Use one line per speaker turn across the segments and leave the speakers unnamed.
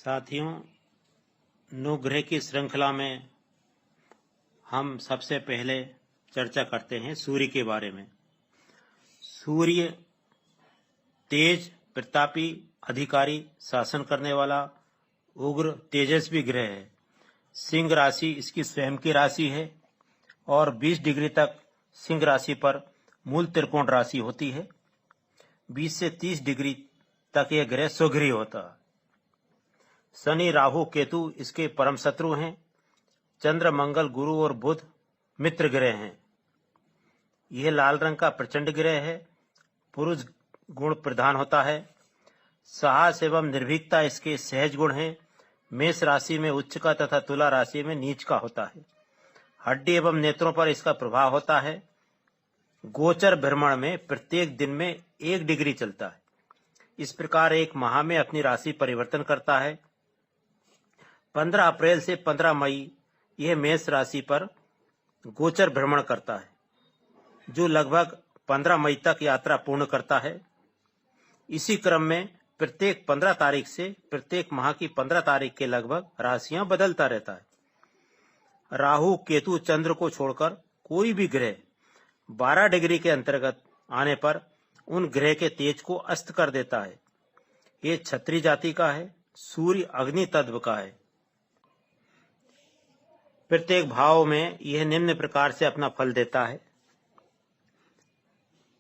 साथियों, नुग्रह की श्रृंखला में हम सबसे पहले चर्चा करते हैं सूर्य के बारे में। सूर्य तेज, प्रतापी, अधिकारी, शासन करने वाला उग्र तेजस्वी ग्रह है। सिंह राशि इसकी स्वयं की राशि है और 20 डिग्री तक सिंह राशि पर मूल त्रिकोण राशि होती है। 20 से 30 डिग्री तक यह ग्रह स्वगृही होता है। शनि, राहु, केतु इसके परम शत्रु हैं। चंद्र, मंगल, गुरु और बुध मित्र ग्रह हैं। यह लाल रंग का प्रचंड ग्रह है। पुरुष गुण प्रधान होता है। साहस एवं निर्भीकता इसके सहज गुण हैं। मेष राशि में उच्च का तथा तुला राशि में नीच का होता है। हड्डी एवं नेत्रों पर इसका प्रभाव होता है। गोचर भ्रमण में प्रत्येक दिन में 1 डिग्री चलता है। इस प्रकार एक माह में अपनी राशि परिवर्तन करता है। 15 अप्रैल से 15 मई यह मेष राशि पर गोचर भ्रमण करता है, जो लगभग 15 मई तक यात्रा पूर्ण करता है। इसी क्रम में प्रत्येक 15 तारीख से प्रत्येक माह की 15 तारीख के लगभग राशियां बदलता रहता है। राहु, केतु, चंद्र को छोड़कर कोई भी ग्रह 12 डिग्री के अंतर्गत आने पर उन ग्रह के तेज को अस्त कर देता है। ये क्षत्रिय जाति का है। सूर्य अग्नि तत्व का है। प्रत्येक भाव में यह निम्न प्रकार से अपना फल देता है।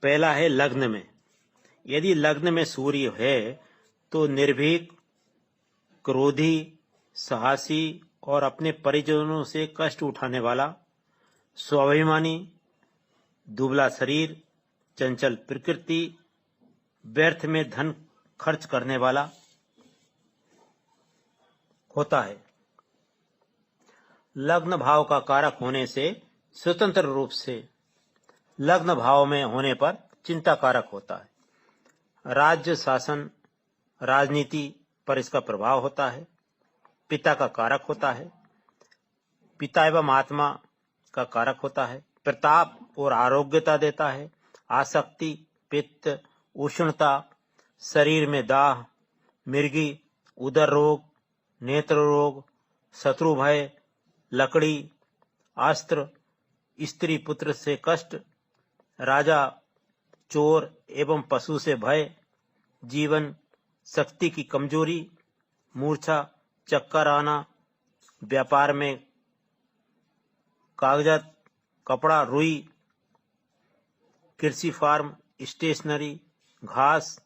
पहला है लग्न में। यदि लग्न में सूर्य है तो निर्भीक, क्रोधी, साहसी और अपने परिजनों से कष्ट उठाने वाला, स्वाभिमानी, दुबला शरीर, चंचल प्रकृति, व्यर्थ में धन खर्च करने वाला होता है। लग्न भाव का कारक होने से स्वतंत्र रूप से लग्न भाव में होने पर चिंता कारक होता है। राज्य शासन, राजनीति पर इसका प्रभाव होता है। पिता का कारक होता है। पिता एवं आत्मा का कारक होता है। प्रताप और आरोग्यता देता है। आसक्ति, पित्त, उष्णता, शरीर में दाह, मिर्गी, उदर रोग, नेत्र रोग, शत्रु भय, लकड़ी, अस्त्र, स्त्री पुत्र से कष्ट, राजा, चोर एवं पशु से भय, जीवन शक्ति की कमजोरी, मूर्छा, चक्कर आना, व्यापार में कागजात, कपड़ा, रुई, कृषि फार्म, स्टेशनरी, घास,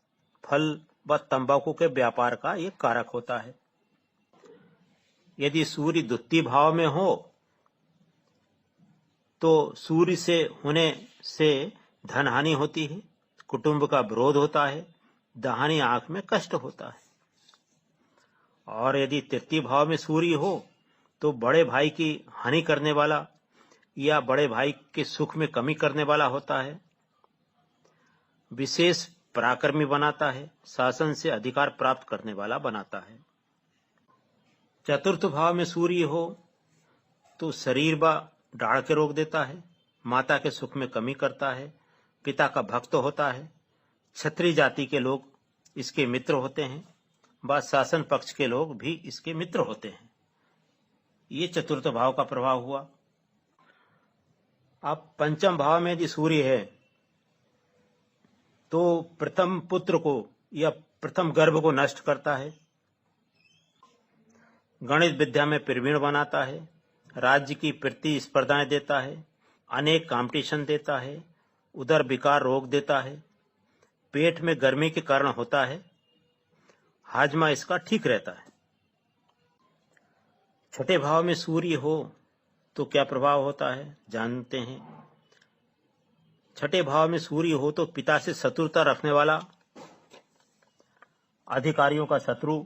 फल व तंबाकू के व्यापार का ये कारक होता है। यदि सूर्य द्वितीय भाव में हो तो सूर्य से होने से धन हानि होती है, कुटुंब का विरोध होता है, दाहिनी आंख में कष्ट होता है। और यदि तृतीय भाव में सूर्य हो तो बड़े भाई की हानि करने वाला या बड़े भाई के सुख में कमी करने वाला होता है। विशेष पराक्रमी बनाता है। शासन से अधिकार प्राप्त करने वाला बनाता है। चतुर्थ भाव में सूर्य हो तो शरीर व दाढ़ के रोग देता है। माता के सुख में कमी करता है। पिता का भक्त होता है। क्षत्रिय जाति के लोग इसके मित्र होते हैं। व शासन पक्ष के लोग भी इसके मित्र होते हैं। ये चतुर्थ भाव का प्रभाव हुआ। अब पंचम भाव में यदि सूर्य है तो प्रथम पुत्र को या प्रथम गर्भ को नष्ट करता है। गणित विद्या में प्रवीण बनाता है। राज्य की प्रतिस्पर्धाएं देता है। अनेक कंपटीशन देता है। उदर विकार रोग देता है। पेट में गर्मी के कारण होता है। हाजमा इसका ठीक रहता है। छठे भाव में सूर्य हो तो क्या प्रभाव होता है जानते हैं। छठे भाव में सूर्य हो तो पिता से शत्रुता रखने वाला, अधिकारियों का शत्रु,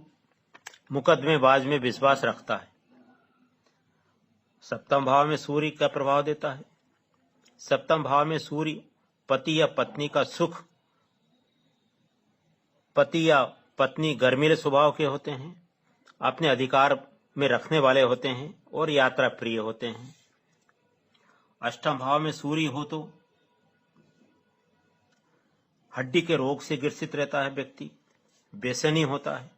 मुकदमेबाज में विश्वास रखता है। सप्तम भाव में सूर्य का प्रभाव देता है। सप्तम भाव में सूर्य पति या पत्नी का सुख, पति या पत्नी गर्मीले स्वभाव के होते हैं, अपने अधिकार में रखने वाले होते हैं और यात्रा प्रिय होते हैं। अष्टम भाव में सूर्य हो तो हड्डी के रोग से ग्रसित रहता है व्यक्ति, बेचैनी होता है,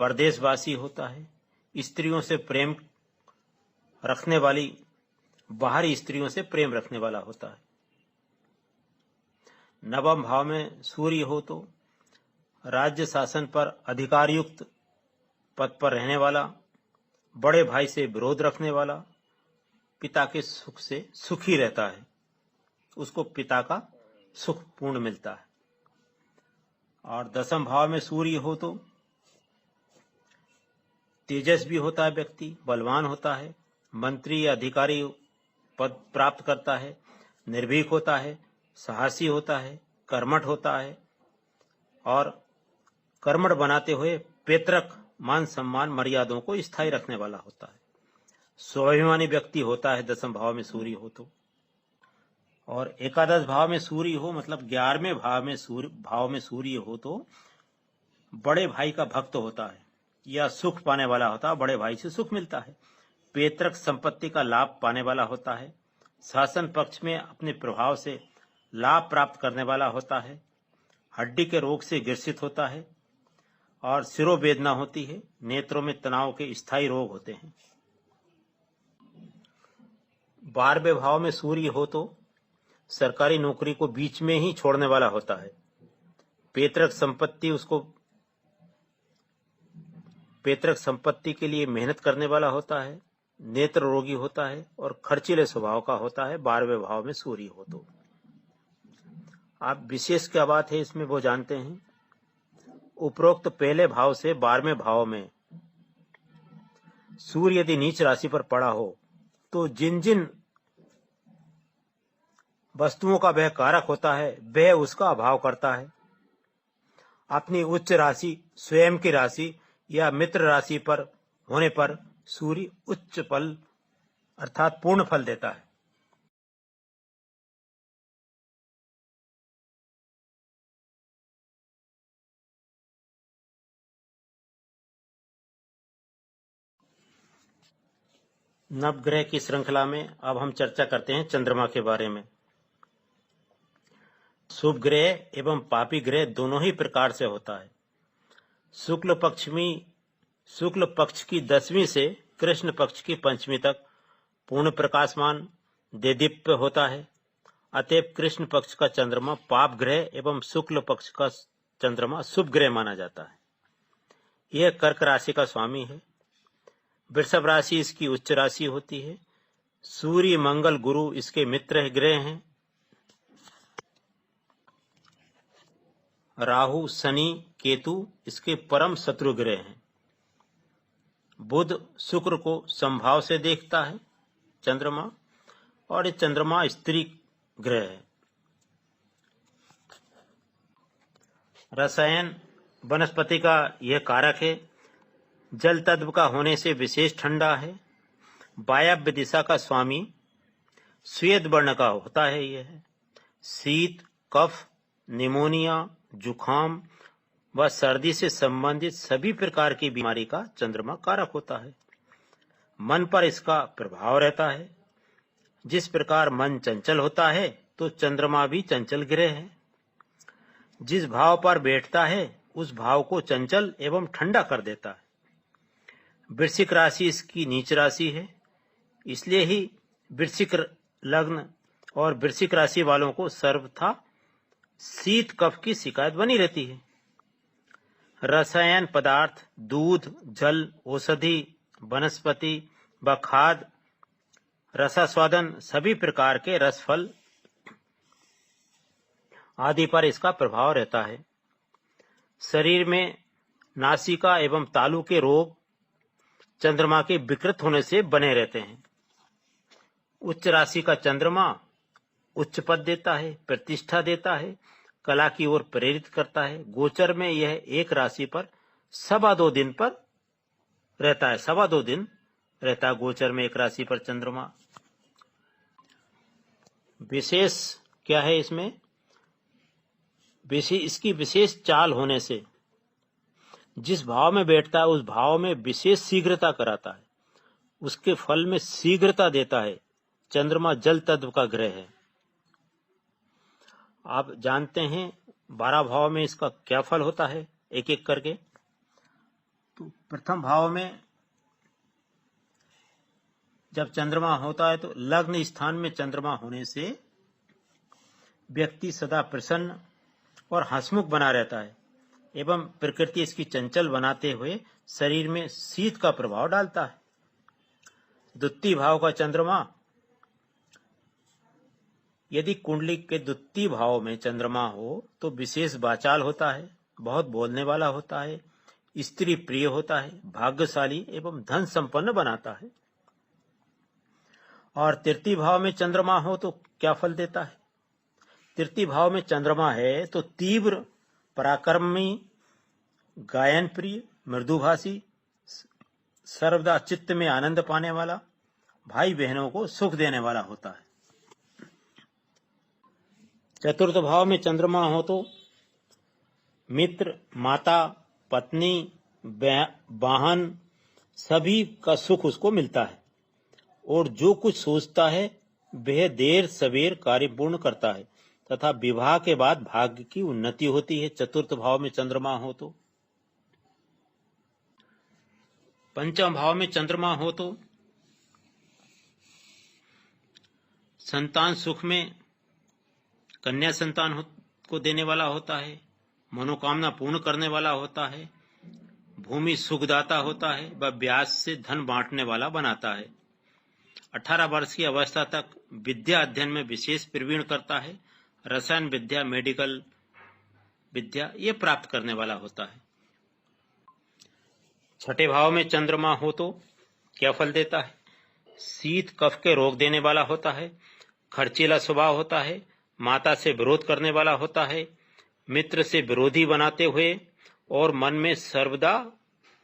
परदेशवासी होता है, स्त्रियों से प्रेम रखने वाली, बाहरी स्त्रियों से प्रेम रखने वाला होता है। नवम भाव में सूर्य हो तो राज्य शासन पर अधिकारयुक्त पद पर रहने वाला, बड़े भाई से विरोध रखने वाला, पिता के सुख से सुखी रहता है, उसको पिता का सुख पूर्ण मिलता है। और दसम भाव में सूर्य हो तो तेजस्वी होता है, व्यक्ति बलवान होता है, मंत्री या अधिकारी पद प्राप्त करता है, निर्भीक होता है, साहसी होता है, कर्मठ होता है और कर्मठ बनाते हुए पैतृक मान सम्मान मर्यादाओं को स्थायी रखने वाला होता है। स्वाभिमानी व्यक्ति होता है दसम भाव में सूर्य हो तो। और एकादश भाव में सूर्य हो मतलब 11वें भाव में सूर्य हो तो बड़े भाई का भक्त होता है या सुख पाने वाला होता है, बड़े भाई से सुख मिलता है, पैतृक संपत्ति का लाभ पाने वाला होता है, शासन पक्ष में अपने प्रभाव से लाभ प्राप्त करने वाला होता है, हड्डी के रोग से ग्रसित होता है और सिरोवेदना होती है, नेत्रों में तनाव के स्थायी रोग होते हैं। 12वें भाव में सूर्य हो तो सरकारी नौकरी को बीच में ही छोड़ने वाला होता है, पैतृक संपत्ति के लिए मेहनत करने वाला होता है, नेत्र रोगी होता है और खर्चीले स्वभाव का होता है 12वें भाव में सूर्य हो तो। आप विशेष क्या बात है इसमें वो जानते हैं। उपरोक्त पहले भाव से 12वें भाव में सूर्य यदि नीच राशि पर पड़ा हो तो जिन जिन वस्तुओं का वह कारक होता है वह उसका अभाव करता है। अपनी उच्च राशि, स्वयं की राशि या मित्र राशि पर होने पर सूर्य उच्च फल अर्थात पूर्ण फल देता है। नवग्रह की श्रृंखला में अब हम चर्चा करते हैं चंद्रमा के बारे में। शुभ ग्रह एवं पापी ग्रह दोनों ही प्रकार से होता है। शुक्ल पक्ष की 10वीं से कृष्ण पक्ष की 5वीं तक पूर्ण प्रकाशमान देदीप्य होता है। अतएव कृष्ण पक्ष का चंद्रमा पाप ग्रह एवं शुक्ल पक्ष का चंद्रमा शुभ ग्रह माना जाता है। यह कर्क राशि का स्वामी है। वृषभ राशि इसकी उच्च राशि होती है। सूर्य, मंगल, गुरु इसके मित्र ग्रह हैं। राहु, शनि, केतु इसके परम शत्रु ग्रह हैं। बुध शुक्र को संभाव से देखता है चंद्रमा, और ये चंद्रमा स्त्री ग्रह है। रसायन वनस्पति का यह कारक है। जल तत्व का होने से विशेष ठंडा है। वायव्य दिशा का स्वामी श्वेत वर्ण का होता है। यह शीत, कफ, निमोनिया, जुखाम व सर्दी से संबंधित सभी प्रकार की बीमारी का चंद्रमा कारक होता है। मन पर इसका प्रभाव रहता है। जिस प्रकार मन चंचल होता है तो चंद्रमा भी चंचल ग्रह है। जिस भाव पर बैठता है उस भाव को चंचल एवं ठंडा कर देता है। वृश्चिक राशि इसकी नीच राशि है, इसलिए ही वृश्चिक लग्न और वृश्चिक राशि वालों को सर्वथा शीत कफ की शिकायत बनी रहती है। रसायन पदार्थ, दूध, जल, औषधि, वनस्पति व खाद, रसास्वादन सभी प्रकार के रसफल आदि पर इसका प्रभाव रहता है। शरीर में नासिका एवं तालू के रोग चंद्रमा के विकृत होने से बने रहते हैं। उच्च राशि का चंद्रमा उच्च पद देता है, प्रतिष्ठा देता है, कला की ओर प्रेरित करता है। गोचर में यह एक राशि पर 2.25 दिन पर रहता है। 2.25 दिन रहता है गोचर में एक राशि पर चंद्रमा। विशेष क्या है इसमें? इसकी विशेष चाल होने से जिस भाव में बैठता है उस भाव में विशेष शीघ्रता कराता है, उसके फल में शीघ्रता देता है। चंद्रमा जल तत्व का ग्रह है। आप जानते हैं 12 भाव में इसका क्या फल होता है एक एक करके। तो प्रथम भाव में जब चंद्रमा होता है तो लग्न स्थान में चंद्रमा होने से व्यक्ति सदा प्रसन्न और हंसमुख बना रहता है एवं प्रकृति इसकी चंचल बनाते हुए शरीर में शीत का प्रभाव डालता है। द्वितीय भाव का चंद्रमा, यदि कुंडली के द्वितीय भाव में चंद्रमा हो तो विशेष वाचाल होता है, बहुत बोलने वाला होता है, स्त्री प्रिय होता है, भाग्यशाली एवं धन संपन्न बनाता है। और तृतीय भाव में चंद्रमा हो तो क्या फल देता है? तृतीय भाव में चंद्रमा है तो तीव्र पराक्रमी, गायन प्रिय, मृदुभाषी, सर्वदा चित्त में आनंद पाने वाला, भाई बहनों को सुख देने वाला होता है। चतुर्थ भाव में चंद्रमा हो तो मित्र, माता, पत्नी, वाहन सभी का सुख उसको मिलता है और जो कुछ सोचता है वह देर सवेर कार्य पूर्ण करता है तथा विवाह के बाद भाग्य की उन्नति होती है। चतुर्थ भाव में चंद्रमा हो तो पंचम भाव में चंद्रमा हो तो संतान सुख में कन्या संतान को देने वाला होता है, मनोकामना पूर्ण करने वाला होता है, भूमि सुखदाता होता है व ब्याज से धन बांटने वाला बनाता है। 18 वर्ष की अवस्था तक विद्या अध्ययन में विशेष प्रवीण करता है, रसायन विद्या, मेडिकल विद्या ये प्राप्त करने वाला होता है। छठे भाव में चंद्रमा हो तो क्या फल देता है? शीत कफ के रोग देने वाला होता है, खर्चीला स्वभाव होता है, माता से विरोध करने वाला होता है, मित्र से विरोधी बनाते हुए और मन में सर्वदा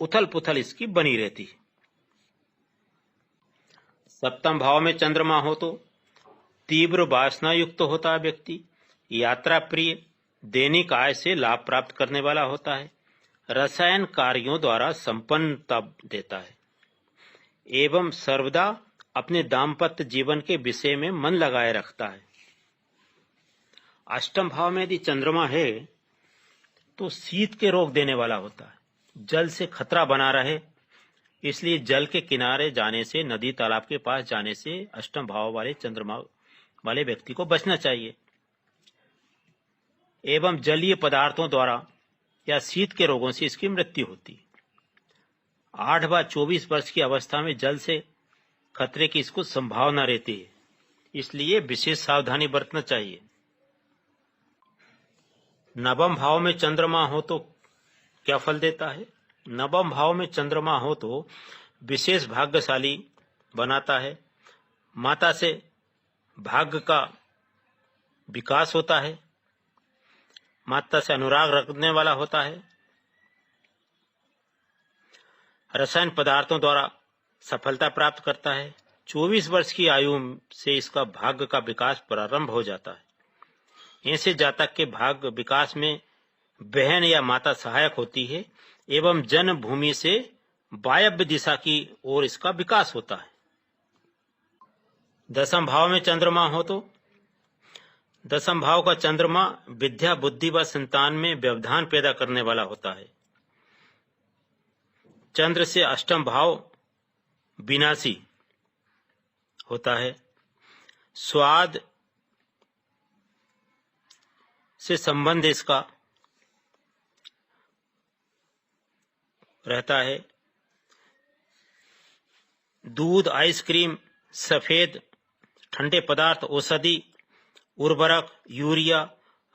उथल पुथल इसकी बनी रहती है। सप्तम भाव में चंद्रमा हो तो तीव्र वासना युक्त होता है व्यक्ति, यात्रा प्रिय, दैनिक आय से लाभ प्राप्त करने वाला होता है, रसायन कार्यों द्वारा संपन्नता देता है एवं सर्वदा अपने दाम्पत्य जीवन के विषय में मन लगाए रखता है। अष्टम भाव में यदि चंद्रमा है तो शीत के रोग देने वाला होता है, जल से खतरा बना रहे, इसलिए जल के किनारे जाने से, नदी तालाब के पास जाने से अष्टम भाव वाले चंद्रमा वाले व्यक्ति को बचना चाहिए एवं जलीय पदार्थों द्वारा या शीत के रोगों से इसकी मृत्यु होती है। 8 व 24 वर्ष की अवस्था में जल से खतरे की इसको संभावना रहती है, इसलिए विशेष सावधानी बरतना चाहिए। नवम भाव में चंद्रमा हो तो क्या फल देता है? नवम भाव में चंद्रमा हो तो विशेष भाग्यशाली बनाता है, माता से भाग्य का विकास होता है, माता से अनुराग रखने वाला होता है, रसायन पदार्थों द्वारा सफलता प्राप्त करता है। 24 वर्ष की आयु से इसका भाग्य का विकास प्रारंभ हो जाता है। ऐसे जातक के भाग्य विकास में बहन या माता सहायक होती है एवं जन्मभूमि से वायव्य दिशा की ओर इसका विकास होता है। दसम भाव में चंद्रमा हो तो दसम भाव का चंद्रमा विद्या, बुद्धि व संतान में व्यवधान पैदा करने वाला होता है। चंद्र से अष्टम भाव विनाशी होता है, स्वाद से संबंध इसका रहता है। दूध, आइसक्रीम, सफेद ठंडे पदार्थ, औषधि, उर्वरक, यूरिया,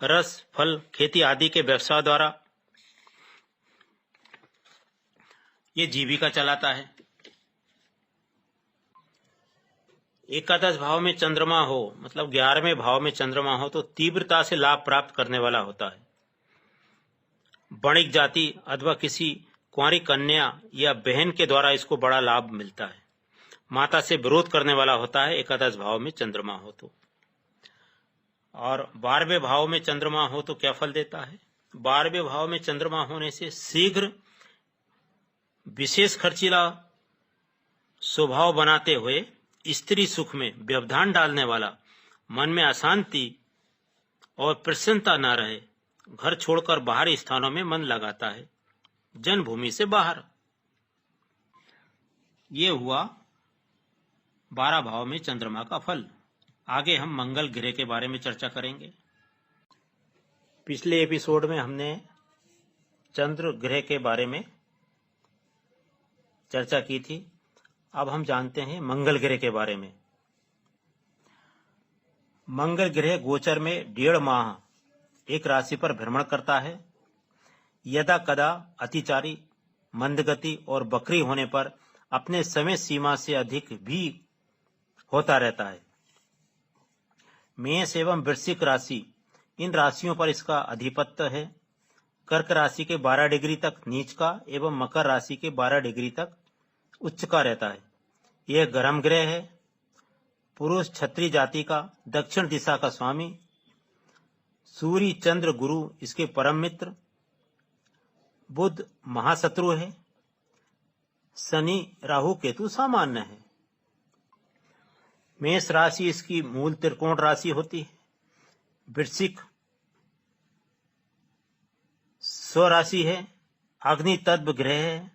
रस, फल, खेती आदि के व्यवसाय द्वारा ये जीविका चलाता है। एकादश भाव में चंद्रमा हो, मतलब 11वें भाव में चंद्रमा हो तो तीव्रता से लाभ प्राप्त करने वाला होता है। वणिक जाति अथवा किसी कुंवारी कन्या या बहन के द्वारा इसको बड़ा लाभ मिलता है। माता से विरोध करने वाला होता है एकादश भाव में चंद्रमा हो तो। और 12वें भाव में चंद्रमा हो तो क्या फल देता है? 12वें भाव में चंद्रमा होने से शीघ्र विशेष खर्चीला स्वभाव बनाते हुए स्त्री सुख में व्यवधान डालने वाला, मन में अशांति और प्रसन्नता न रहे, घर छोड़कर बाहरी स्थानों में मन लगाता है, जन्मभूमि से बाहर। ये हुआ 12 भाव में चंद्रमा का फल। आगे हम मंगल ग्रह के बारे में चर्चा करेंगे। पिछले एपिसोड में हमने चंद्र ग्रह के बारे में चर्चा की थी। अब हम जानते हैं मंगल ग्रह के बारे में। मंगल ग्रह गोचर में 1.5 माह एक राशि पर भ्रमण करता है। यदा कदा अतिचारी, मंदगति और बकरी होने पर अपने समय सीमा से अधिक भी होता रहता है। मेष एवं वृश्चिक राशि, इन राशियों पर इसका अधिपत्य है। कर्क राशि के 12 डिग्री तक नीच का एवं मकर राशि के 12 डिग्री तक उच्च का रहता है। यह गर्म ग्रह है। पुरुष क्षत्रिय जाति का, दक्षिण दिशा का स्वामी। सूर्य चंद्र गुरु इसके परम मित्र। बुध महाशत्रु है। शनि राहु केतु सामान्य है। मेष राशि इसकी मूल त्रिकोण राशि होती है। वृश्चिक स्वराशि है। अग्नि तत्व ग्रह है।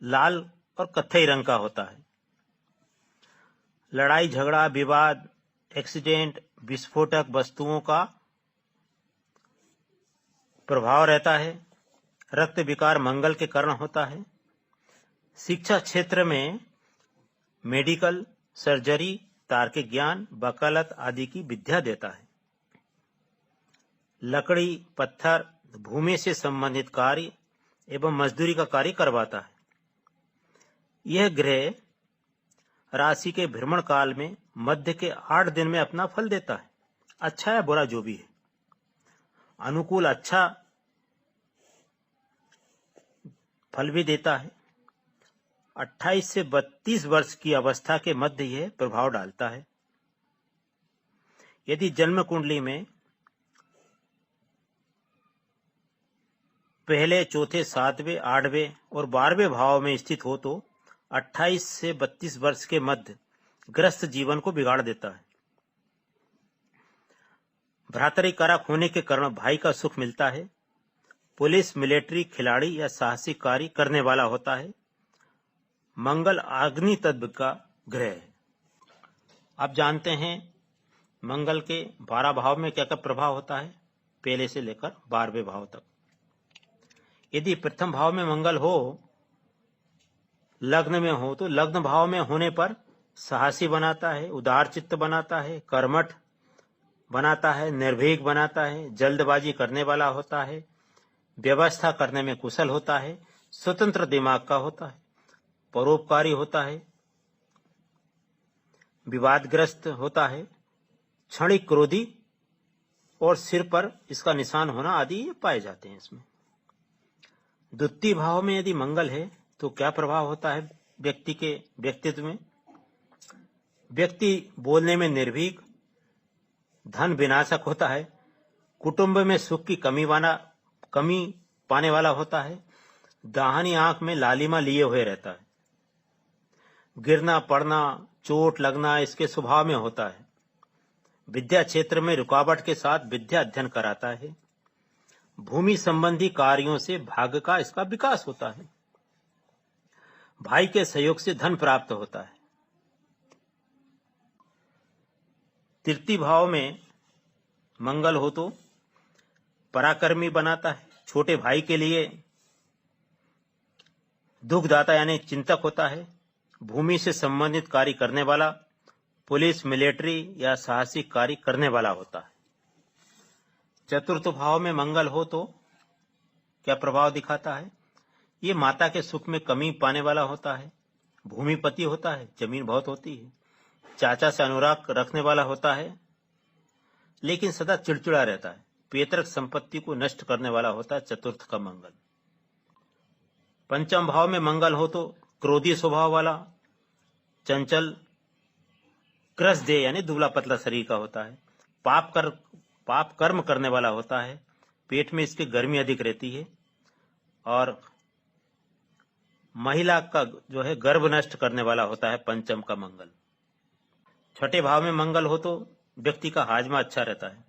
लाल और कत्थई रंग का होता है। लड़ाई झगड़ा, विवाद, एक्सीडेंट, विस्फोटक वस्तुओं का प्रभाव रहता है। रक्त विकार मंगल के कारण होता है। शिक्षा क्षेत्र में मेडिकल, सर्जरी, तार्किक ज्ञान, वकालत आदि की विद्या देता है। लकड़ी, पत्थर, भूमि से संबंधित कार्य एवं मजदूरी का कार्य करवाता है। यह ग्रह राशि के भ्रमण काल में मध्य के 8 दिन में अपना फल देता है। अच्छा या बुरा जो भी है, अनुकूल अच्छा फल भी देता है। 28 से 32 वर्ष की अवस्था के मध्य यह प्रभाव डालता है। यदि जन्म कुंडली में पहले, चौथे, 7वें, 8वें और 12वें भाव में स्थित हो तो 28 से 32 वर्ष के मध्य ग्रस्त जीवन को बिगाड़ देता है। भ्रातृ कारक होने के कारण भाई का सुख मिलता है। पुलिस, मिलिट्री, खिलाड़ी या साहसिक कार्य करने वाला होता है। मंगल अग्नि तत्व का ग्रह है। अब जानते हैं मंगल के 12 भाव में क्या क्या प्रभाव होता है, पहले से लेकर 12वें भाव तक। यदि प्रथम भाव में मंगल हो, लग्न में हो, तो लग्न भाव में होने पर साहसी बनाता है, उदार चित्त बनाता है, कर्मठ बनाता है, निर्भीक बनाता है, जल्दबाजी करने वाला होता है, व्यवस्था करने में कुशल होता है, स्वतंत्र दिमाग का होता है, परोपकारी होता है, विवादग्रस्त होता है, क्षणिक क्रोधी और सिर पर इसका निशान होना आदि पाए जाते हैं इसमें। द्वितीय भाव में यदि मंगल है तो क्या प्रभाव होता है व्यक्ति के व्यक्तित्व में? व्यक्ति बोलने में निर्भीक, धन विनाशक होता है, कुटुंब में सुख की कमी पाने वाला होता है, दाहिनी आंख में लालिमा लिए हुए रहता है, गिरना पड़ना, चोट लगना इसके स्वभाव में होता है, विद्या क्षेत्र में रुकावट के साथ विद्या अध्ययन कराता है, भूमि संबंधी कार्यों से भाग्य का इसका विकास होता है, भाई के सहयोग से धन प्राप्त होता है। तृतीय भाव में मंगल हो तो पराक्रमी बनाता है, छोटे भाई के लिए दुखदाता यानी चिंतक होता है, भूमि से संबंधित कार्य करने वाला, पुलिस, मिलिट्री या साहसिक कार्य करने वाला होता है। चतुर्थ भाव में मंगल हो तो क्या प्रभाव दिखाता है? ये माता के सुख में कमी पाने वाला होता है, भूमिपति होता है, जमीन बहुत होती है, चाचा से अनुराग रखने वाला होता है, लेकिन सदा चिड़चिड़ा रहता है, पैतृक संपत्ति को नष्ट करने वाला होता है चतुर्थ का मंगल। पंचम भाव में मंगल हो तो क्रोधी स्वभाव वाला, चंचल, क्रस दे यानी दुबला पतला शरीर का होता है, पाप कर्म करने वाला होता है, पेट में इसके गर्मी अधिक रहती है और महिला का जो है गर्भ नष्ट करने वाला होता है पंचम का मंगल। छठे भाव में मंगल हो तो व्यक्ति का हाजमा अच्छा रहता है,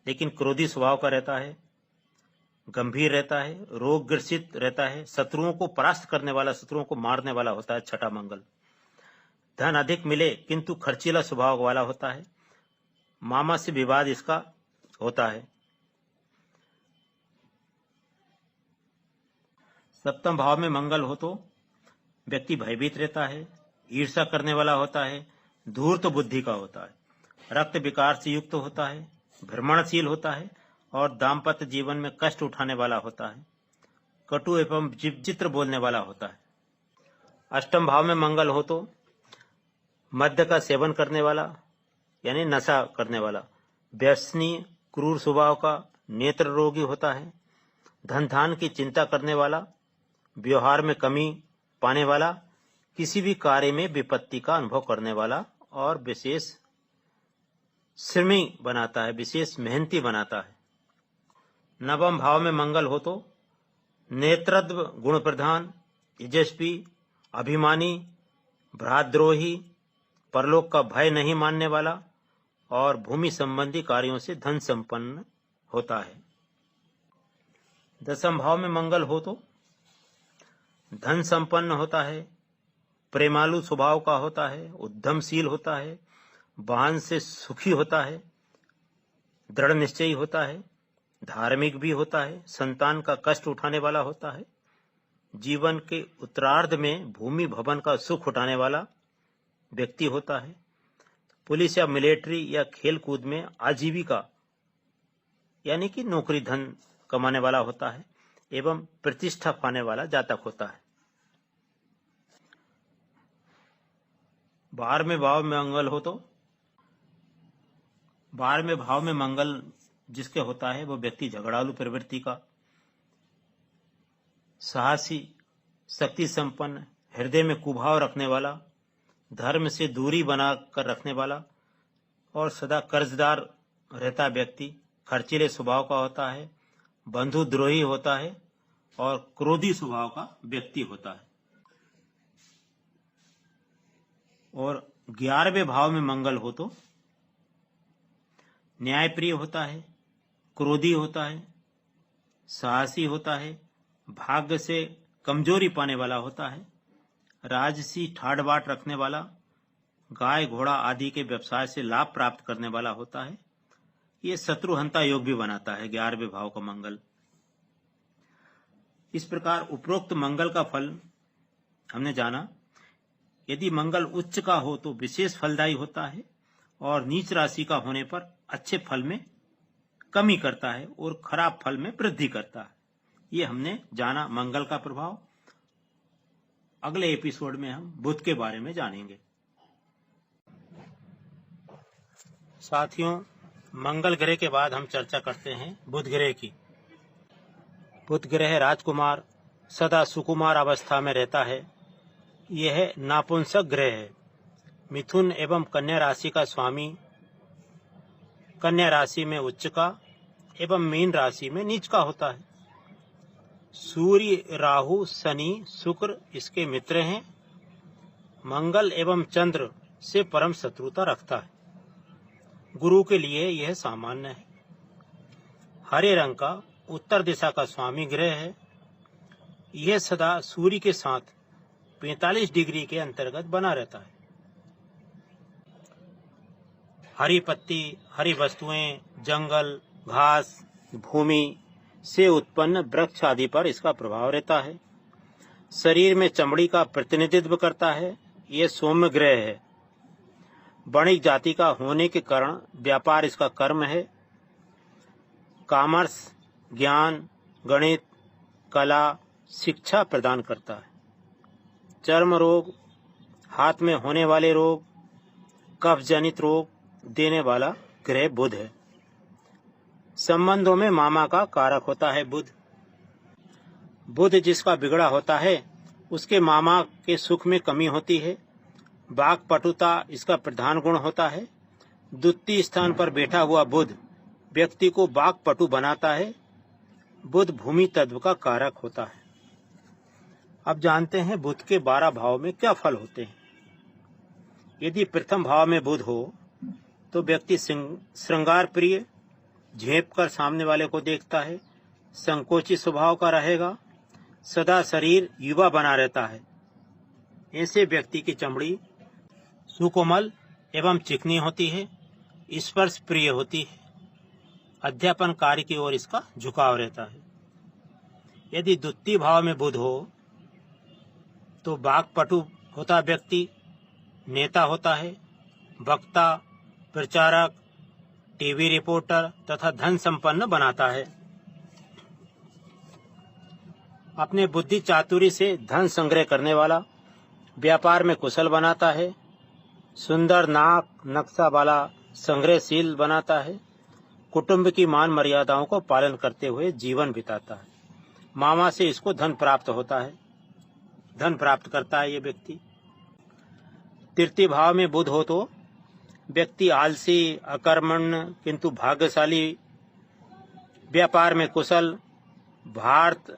लेकिन क्रोधी स्वभाव का रहता है, गंभीर रहता है, रोग ग्रसित रहता है, शत्रुओं को परास्त करने वाला, शत्रुओं को मारने वाला होता है छठा मंगल। धन अधिक मिले किंतु खर्चीला स्वभाव वाला होता है, मामा से विवाद इसका होता है। सप्तम भाव में मंगल हो तो व्यक्ति भयभीत रहता है, ईर्ष्या करने वाला होता है, धूर्त बुद्धि का होता है, रक्त विकार से युक्त होता है, भ्रमणशील होता है और दाम्पत्य जीवन में कष्ट उठाने वाला होता है, कटु एवं विचित्र बोलने वाला होता है। अष्टम भाव में मंगल हो तो मद्य का सेवन करने वाला यानी नशा करने वाला, व्यसनी, क्रूर स्वभाव का, नेत्र रोगी होता है, धन धान की चिंता करने वाला, व्यवहार में कमी पाने वाला, किसी भी कार्य में विपत्ति का अनुभव करने वाला और विशेष श्रमी बनाता है, विशेष मेहनती बनाता है। नवम भाव में मंगल हो तो नेत्रत्व गुण प्रधान, तेजस्वी, अभिमानी, भ्रातद्रोही, परलोक का भय नहीं मानने वाला और भूमि संबंधी कार्यों से धन संपन्न होता है। दसम भाव में मंगल हो तो धन संपन्न होता है, प्रेमालु स्वभाव का होता है, उद्यमशील होता है, वाहन से सुखी होता है, दृढ़ निश्चयी होता है, धार्मिक भी होता है, संतान का कष्ट उठाने वाला होता है, जीवन के उत्तरार्ध में भूमि भवन का सुख उठाने वाला व्यक्ति होता है, पुलिस या मिलिट्री या खेल कूद में आजीविका यानी कि नौकरी धन कमाने वाला होता है एवं प्रतिष्ठा पाने वाला जातक होता है। 12वें भाव में मंगल हो तो 12वें भाव में मंगल जिसके होता है वो व्यक्ति झगड़ालू प्रवृत्ति का, साहसी, शक्ति संपन्न, हृदय में कुभाव रखने वाला, धर्म से दूरी बनाकर रखने वाला और सदा कर्जदार रहता व्यक्ति, खर्चीले स्वभाव का होता है, बंधुद्रोही होता है और क्रोधी स्वभाव का व्यक्ति होता है। और 11वें भाव में मंगल हो तो न्यायप्रिय होता है, क्रोधी होता है, साहसी होता है, भाग्य से कमजोरी पाने वाला होता है, राजसी ठाड़ बाट रखने वाला, गाय घोड़ा आदि के व्यवसाय से लाभ प्राप्त करने वाला होता है। ये शत्रुहंता योग भी बनाता है 11वें भाव का मंगल। इस प्रकार उपरोक्त मंगल का फल हमने जाना। यदि मंगल उच्च का हो तो विशेष फलदायी होता है और नीच राशि का होने पर अच्छे फल में कमी करता है और खराब फल में वृद्धि करता है। ये हमने जाना मंगल का प्रभाव। अगले एपिसोड में हम बुध के बारे में जानेंगे। साथियों, मंगल ग्रह के बाद हम चर्चा करते हैं बुध ग्रह की। बुध ग्रह राजकुमार, सदा सुकुमार अवस्था में रहता है। यह नापुंसक ग्रह है। मिथुन एवं कन्या राशि का स्वामी, कन्या राशि में उच्च का एवं मीन राशि में नीच का होता है। सूर्य, राहु, शनि, शुक्र इसके मित्र हैं। मंगल एवं चंद्र से परम शत्रुता रखता है। गुरु के लिए यह सामान्य है। हरे रंग का उत्तर दिशा का स्वामी ग्रह है। यह सदा सूर्य के साथ 45 डिग्री के अंतर्गत बना रहता है। हरी पत्ती, हरी वस्तुएं, जंगल, घास, भूमि से उत्पन्न वृक्ष आदि पर इसका प्रभाव रहता है। शरीर में चमड़ी का प्रतिनिधित्व करता है। यह सौम्य ग्रह है। वणिक जाति का होने के कारण व्यापार इसका कर्म है। कॉमर्स, ज्ञान, गणित, कला, शिक्षा प्रदान करता है। चर्म रोग, हाथ में होने वाले रोग, कफ जनित रोग देने वाला ग्रह बुध है। संबंधों में मामा का कारक होता है बुध। बुध जिसका बिगड़ा होता है उसके मामा के सुख में कमी होती है। वाक्पटुता इसका प्रधान गुण होता है। द्वितीय स्थान पर बैठा हुआ बुध व्यक्ति को वाक्पटु बनाता है। बुध भूमि तत्व का कारक होता है। अब जानते हैं बुध के 12 भाव में क्या फल होते हैं। यदि प्रथम भाव में बुध हो तो व्यक्ति श्रृंगार प्रिय, झेप कर सामने वाले को देखता है, संकोची स्वभाव का रहेगा, सदा शरीर युवा बना रहता है। ऐसे व्यक्ति की चमड़ी सुकोमल एवं चिकनी होती है, स्पर्श प्रिय होती है, अध्यापन कार्य की ओर इसका झुकाव रहता है। यदि द्वितीय भाव में बुध हो तो वाक्पटु होता व्यक्ति नेता होता है, वक्ता, प्रचारक, टीवी रिपोर्टर तथा धन संपन्न बनाता है। अपने बुद्धि चातुरी से धन संग्रह करने वाला, व्यापार में कुशल बनाता है, सुंदर नाक नक्शा वाला संग्रहशील बनाता है, कुटुंब की मान मर्यादाओं को पालन करते हुए जीवन बिताता है। मामा से इसको धन प्राप्त होता है, धन प्राप्त करता है ये व्यक्ति। तृतीय भाव में बुध हो तो व्यक्ति आलसी, अकर्मण्य किंतु भाग्यशाली, व्यापार में कुशल, भारत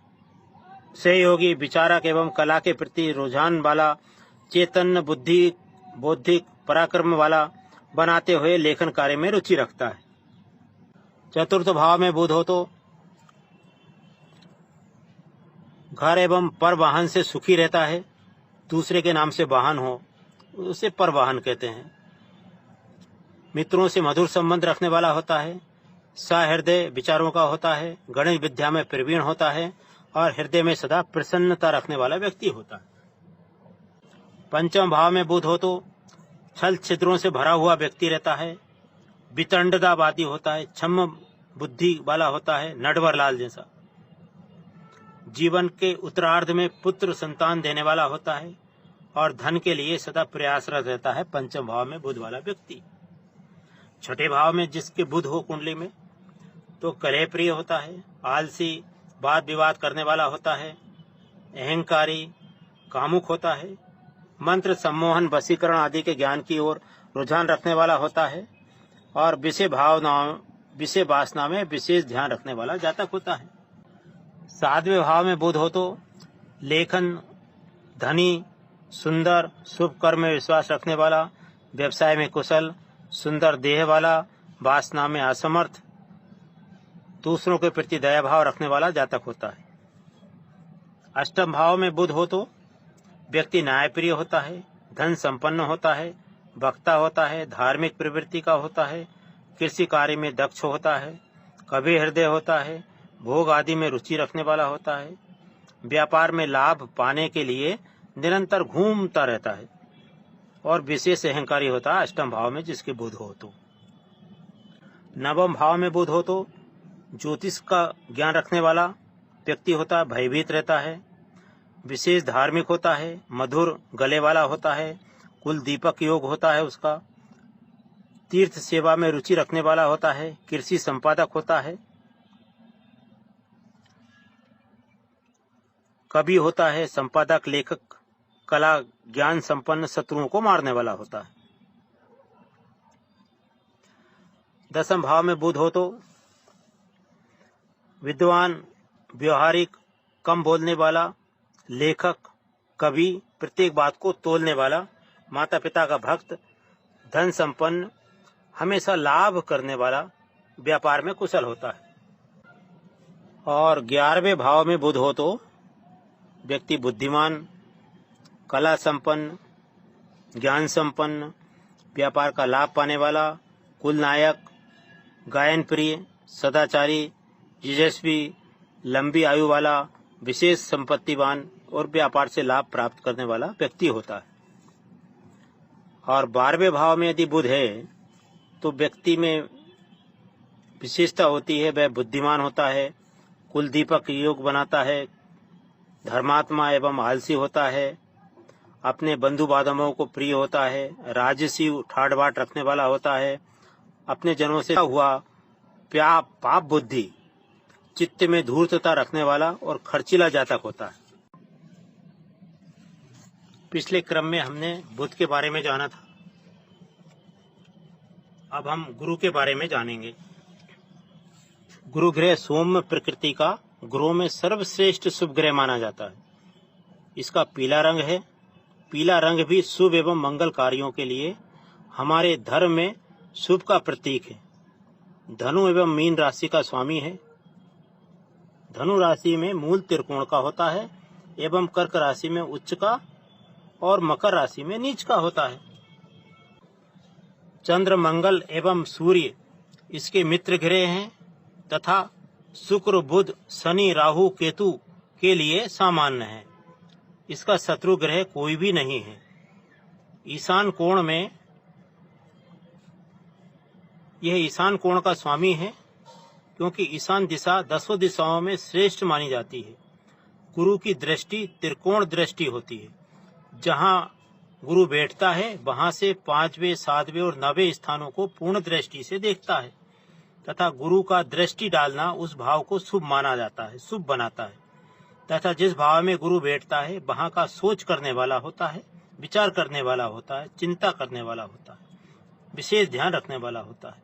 सहयोगी, विचारक एवं कला के प्रति रुझान वाला, चेतन बुद्धि, बौद्धिक पराक्रम वाला बनाते हुए लेखन कार्य में रुचि रखता है। चतुर्थ भाव में बुध हो तो घर एवं पर वाहन से सुखी रहता है, दूसरे के नाम से वाहन हो उसे पर वाहन कहते हैं। मित्रों से मधुर संबंध रखने वाला होता है, सहृदय विचारों का होता है, गणित विद्या में प्रवीण होता है और हृदय में सदा प्रसन्नता रखने वाला व्यक्ति होता है। पंचम भाव में बुध हो तो छल छिद्रों से भरा हुआ व्यक्ति रहता है, वितंडतावादी होता है, क्षम बुद्धि वाला होता है, नटवर लाल जैसा। जीवन के उत्तरार्ध में पुत्र संतान देने वाला होता है और धन के लिए सदा प्रयासरत रहता है। पंचम भाव में बुध वाला व्यक्ति। छठे भाव में जिसके बुध हो कुंडली में तो कलह प्रिय होता है, आलसी, वाद विवाद करने वाला होता है, अहंकारी, कामुक होता है, मंत्र सम्मोहन वशीकरण आदि के ज्ञान की ओर रुझान रखने वाला होता है और विषय वासना में विशेष ध्यान रखने वाला जातक होता है। सातवें भाव में बुध हो तो लेखन, धनी, सुंदर, शुभ कर्म में विश्वास रखने वाला, व्यवसाय में कुशल, सुंदर देह वाला, वासना में असमर्थ, दूसरों के प्रति दया भाव रखने वाला जातक होता है। अष्टम भाव में बुध हो तो व्यक्ति न्यायप्रिय होता है, धन संपन्न होता है, वक्ता होता है, धार्मिक प्रवृत्ति का होता है, कृषि कार्य में दक्ष होता है, कवि हृदय होता है, भोग आदि में रुचि रखने वाला होता है, व्यापार में लाभ पाने के लिए निरंतर घूमता रहता है और विशेष अहंकारी होता है। अष्टम भाव में जिसके बुध हो तो। नवम भाव में बुध हो तो ज्योतिष का ज्ञान रखने वाला व्यक्ति होता है, भयभीत रहता है, विशेष धार्मिक होता है, मधुर गले वाला होता है, कुल दीपक योग होता है उसका, तीर्थ सेवा में रुचि रखने वाला होता है, कृषि संपादक होता है, कवि होता है, संपादक, लेखक, कला ज्ञान संपन्न, शत्रुओं को मारने वाला होता है। दसम भाव में बुध हो तो विद्वान, व्यवहारिक, कम बोलने वाला, लेखक, कवि, प्रत्येक बात को तोलने वाला, माता पिता का भक्त, धन संपन्न, हमेशा लाभ करने वाला, व्यापार में कुशल होता है। और 11वें भाव में बुध हो तो व्यक्ति बुद्धिमान, कला संपन्न, ज्ञान संपन्न, व्यापार का लाभ पाने वाला, कुल नायक, गायन प्रिय, सदाचारी, यशस्वी, लंबी आयु वाला, विशेष संपत्तिवान और व्यापार से लाभ प्राप्त करने वाला व्यक्ति होता है। और 12वें भाव में यदि बुध है तो व्यक्ति में विशेषता होती है, वह बुद्धिमान होता है, कुल दीपक योग बनाता है, धर्मात्मा एवं आलसी होता है, अपने बंधु बांधवों को प्रिय होता है, राजसी ठाट बाट रखने वाला होता है, अपने जनों से हुआ पाप बुद्धि, चित्त में धूर्तता रखने वाला और खर्चीला जातक होता है। पिछले क्रम में हमने बुध के बारे में जाना था, अब हम गुरु के बारे में जानेंगे। गुरु ग्रह सौम्य प्रकृति का ग्रहों में सर्वश्रेष्ठ शुभ ग्रह माना जाता है। इसका पीला रंग है। पीला रंग भी शुभ एवं मंगल कार्यों के लिए हमारे धर्म में शुभ का प्रतीक है। धनु एवं मीन राशि का स्वामी है। धनु राशि में मूल त्रिकोण का होता है एवं कर्क राशि में उच्च का और मकर राशि में नीच का होता है। चंद्र, मंगल एवं सूर्य इसके मित्र ग्रह हैं तथा शुक्र, बुध, शनि, राहु, केतु के लिए सामान्य है। इसका शत्रु ग्रह कोई भी नहीं है। ईशान कोण में यह ईशान कोण का स्वामी है क्योंकि ईशान दिशा 10 दिशाओं में श्रेष्ठ मानी जाती है। गुरु की दृष्टि त्रिकोण दृष्टि होती है। जहां गुरु बैठता है वहां से 5वें, 7वें और 9वें स्थानों को पूर्ण दृष्टि से देखता है तथा गुरु का दृष्टि डालना उस भाव को शुभ माना जाता है, शुभ बनाता है तथा जिस भाव में गुरु बैठता है वहां का सोच करने वाला होता है, विचार करने वाला होता है, चिंता करने वाला होता है, विशेष ध्यान रखने वाला होता है।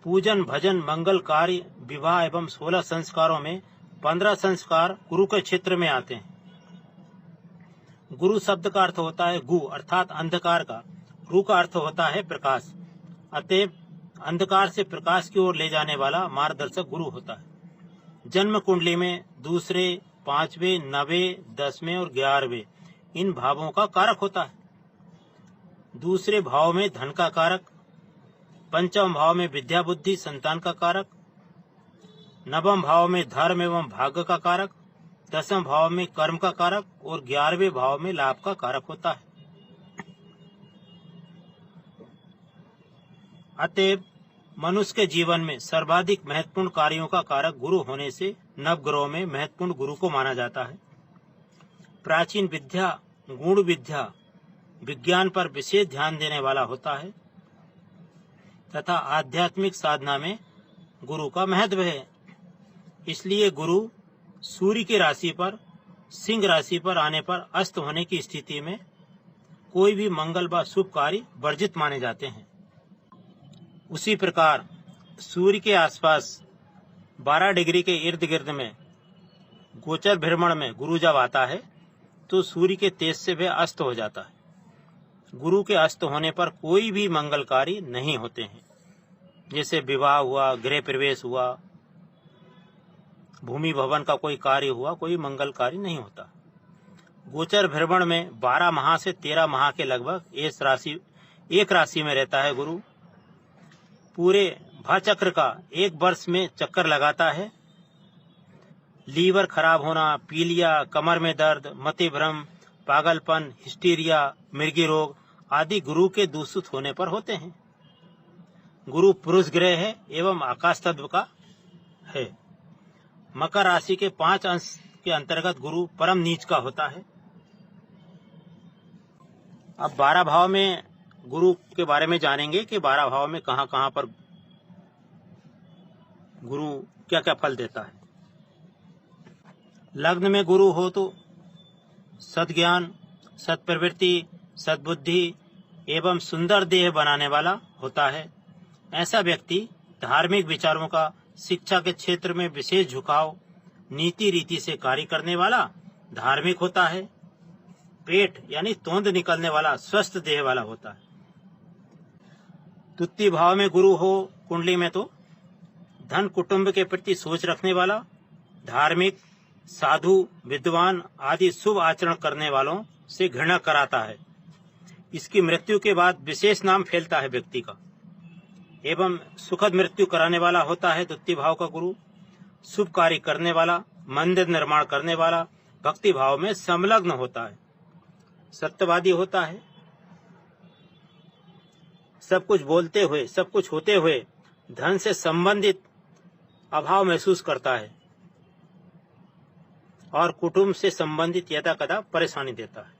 पूजन, भजन, मंगल कार्य, विवाह एवं 16 संस्कारों में 15 संस्कार गुरु के क्षेत्र में आते हैं। गुरु शब्द का अर्थ होता है गु अर्थात अंधकार का, रु का अर्थ होता है प्रकाश। अतएव अंधकार से प्रकाश की ओर ले जाने वाला मार्गदर्शक गुरु होता है। जन्म कुंडली में दूसरे, 5वें, 9वें, 10वें और 11वें इन भावों का कारक होता है। दूसरे भाव में धन का कारक, पंचम भाव में विद्या, बुद्धि, संतान का कारक, नवम भाव में धर्म एवं भाग्य का कारक, 10वें भाव में कर्म का कारक और 11वें भाव में लाभ का कारक होता है। अतएव मनुष्य के जीवन में सर्वाधिक महत्वपूर्ण कार्यों का कारक गुरु होने से नवग्रहों में महत्वपूर्ण गुरु को माना जाता है। प्राचीन विद्या, गूढ़ विद्या, विज्ञान पर विशेष ध्यान देने वाला होता है तथा आध्यात्मिक साधना में गुरु का महत्व है। इसलिए गुरु सूर्य की राशि पर, सिंह राशि पर आने पर अस्त होने की स्थिति में कोई भी मंगल व शुभ कार्य वर्जित माने जाते हैं। उसी प्रकार सूर्य के आसपास 12 डिग्री के इर्द गिर्द में गोचर भ्रमण में गुरु जब आता है तो सूर्य के तेज से वह अस्त हो जाता है। गुरु के अस्त होने पर कोई भी मंगलकारी नहीं होते हैं। जैसे विवाह हुआ, गृह प्रवेश हुआ, भूमि भवन का कोई कार्य हुआ, कोई मंगलकारी नहीं होता। गोचर भ्रमण में 12 माह से 13 माह के लगभग एक राशि में रहता है गुरु। पूरे भाचक्र का 1 वर्ष में चक्कर लगाता है। लीवर खराब होना, पीलिया, कमर में दर्द, मति भ्रम, पागलपन, हिस्टीरिया, मृगी रोग आदि गुरु के दूषित होने पर होते हैं। गुरु पुरुष ग्रह है एवं आकाश तत्व का है। मकर राशि के 5 अंश के अंतर्गत गुरु परम नीच का होता है। अब 12 भाव में गुरु के बारे में जानेंगे कि 12 भाव में कहां कहां पर गुरु क्या क्या फल देता है। लग्न में गुरु हो तो सद्ज्ञान, सत्प्रवृत्ति, सद्बुद्धि एवं सुंदर देह बनाने वाला होता है। ऐसा व्यक्ति धार्मिक विचारों का, शिक्षा के क्षेत्र में विशेष झुकाव, नीति रीति से कार्य करने वाला धार्मिक होता है। पेट यानी तोंद निकलने वाला स्वस्थ देह वाला होता है। तृतीय भाव में गुरु हो कुंडली में तो धन, कुटुंब के प्रति सोच रखने वाला, धार्मिक, साधु, विद्वान आदि शुभ आचरण करने वालों से घृणा कराता है। इसकी मृत्यु के बाद विशेष नाम फैलता है व्यक्ति का एवं सुखद मृत्यु कराने वाला होता है। द्वितीय भाव का गुरु शुभ कार्य करने वाला, मंदिर निर्माण करने वाला, भक्ति भाव में संलग्न होता है, सत्यवादी होता है। सब कुछ बोलते हुए, सब कुछ होते हुए धन से संबंधित अभाव महसूस करता है और कुटुंब से संबंधित यदा कदा परेशानी देता है।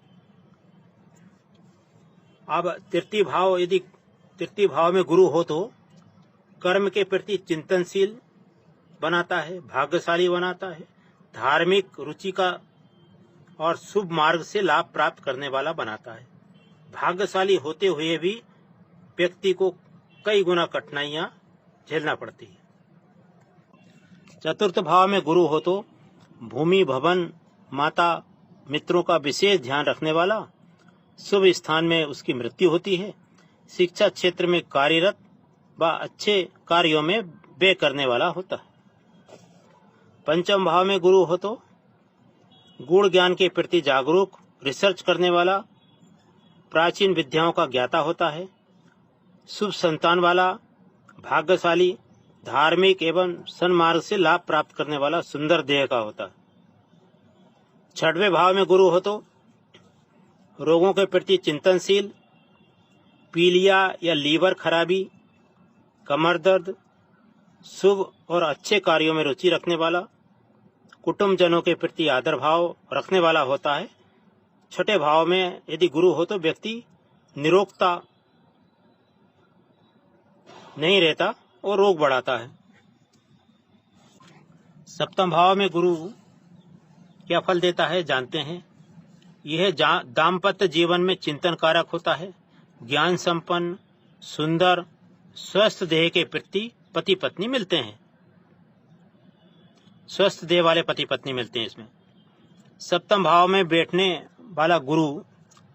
अब तृतीय भाव, यदि तृतीय भाव में गुरु हो तो कर्म के प्रति चिंतनशील बनाता है, भाग्यशाली बनाता है, धार्मिक रुचि का और शुभ मार्ग से लाभ प्राप्त करने वाला बनाता है। भाग्यशाली होते हुए भी व्यक्ति को कई गुना कठिनाइयां झेलना पड़ती है। चतुर्थ भाव में गुरु हो तो भूमि, भवन, माता, मित्रों का विशेष ध्यान रखने वाला, शुभ स्थान में उसकी मृत्यु होती है, शिक्षा क्षेत्र में कार्यरत व अच्छे कार्यों में व्यय करने वाला होता है। पंचम भाव में गुरु हो तो गुण ज्ञान के प्रति जागरूक, रिसर्च करने वाला, प्राचीन विद्याओं का ज्ञाता होता है, शुभ संतान वाला, भाग्यशाली, धार्मिक एवं सन्मार्ग से लाभ प्राप्त करने वाला सुंदर देह का होता है। छठवें भाव में गुरु हो तो रोगों के प्रति चिंतनशील, पीलिया या लीवर खराबी, कमर दर्द, शुभ और अच्छे कार्यों में रुचि रखने वाला, कुटुंबजनों के प्रति आदर भाव रखने वाला होता है। छठे भाव में यदि गुरु हो तो व्यक्ति निरोगता नहीं रहता और रोग बढ़ाता है। सप्तम भाव में गुरु क्या फल देता है जानते हैं। यह दाम्पत्य जीवन में चिंतन कारक होता है। ज्ञान संपन्न, सुंदर, स्वस्थ देह के प्रति पति पत्नी मिलते हैं। स्वस्थ देह वाले पति पत्नी मिलते हैं इसमें। सप्तम भाव में बैठने वाला गुरु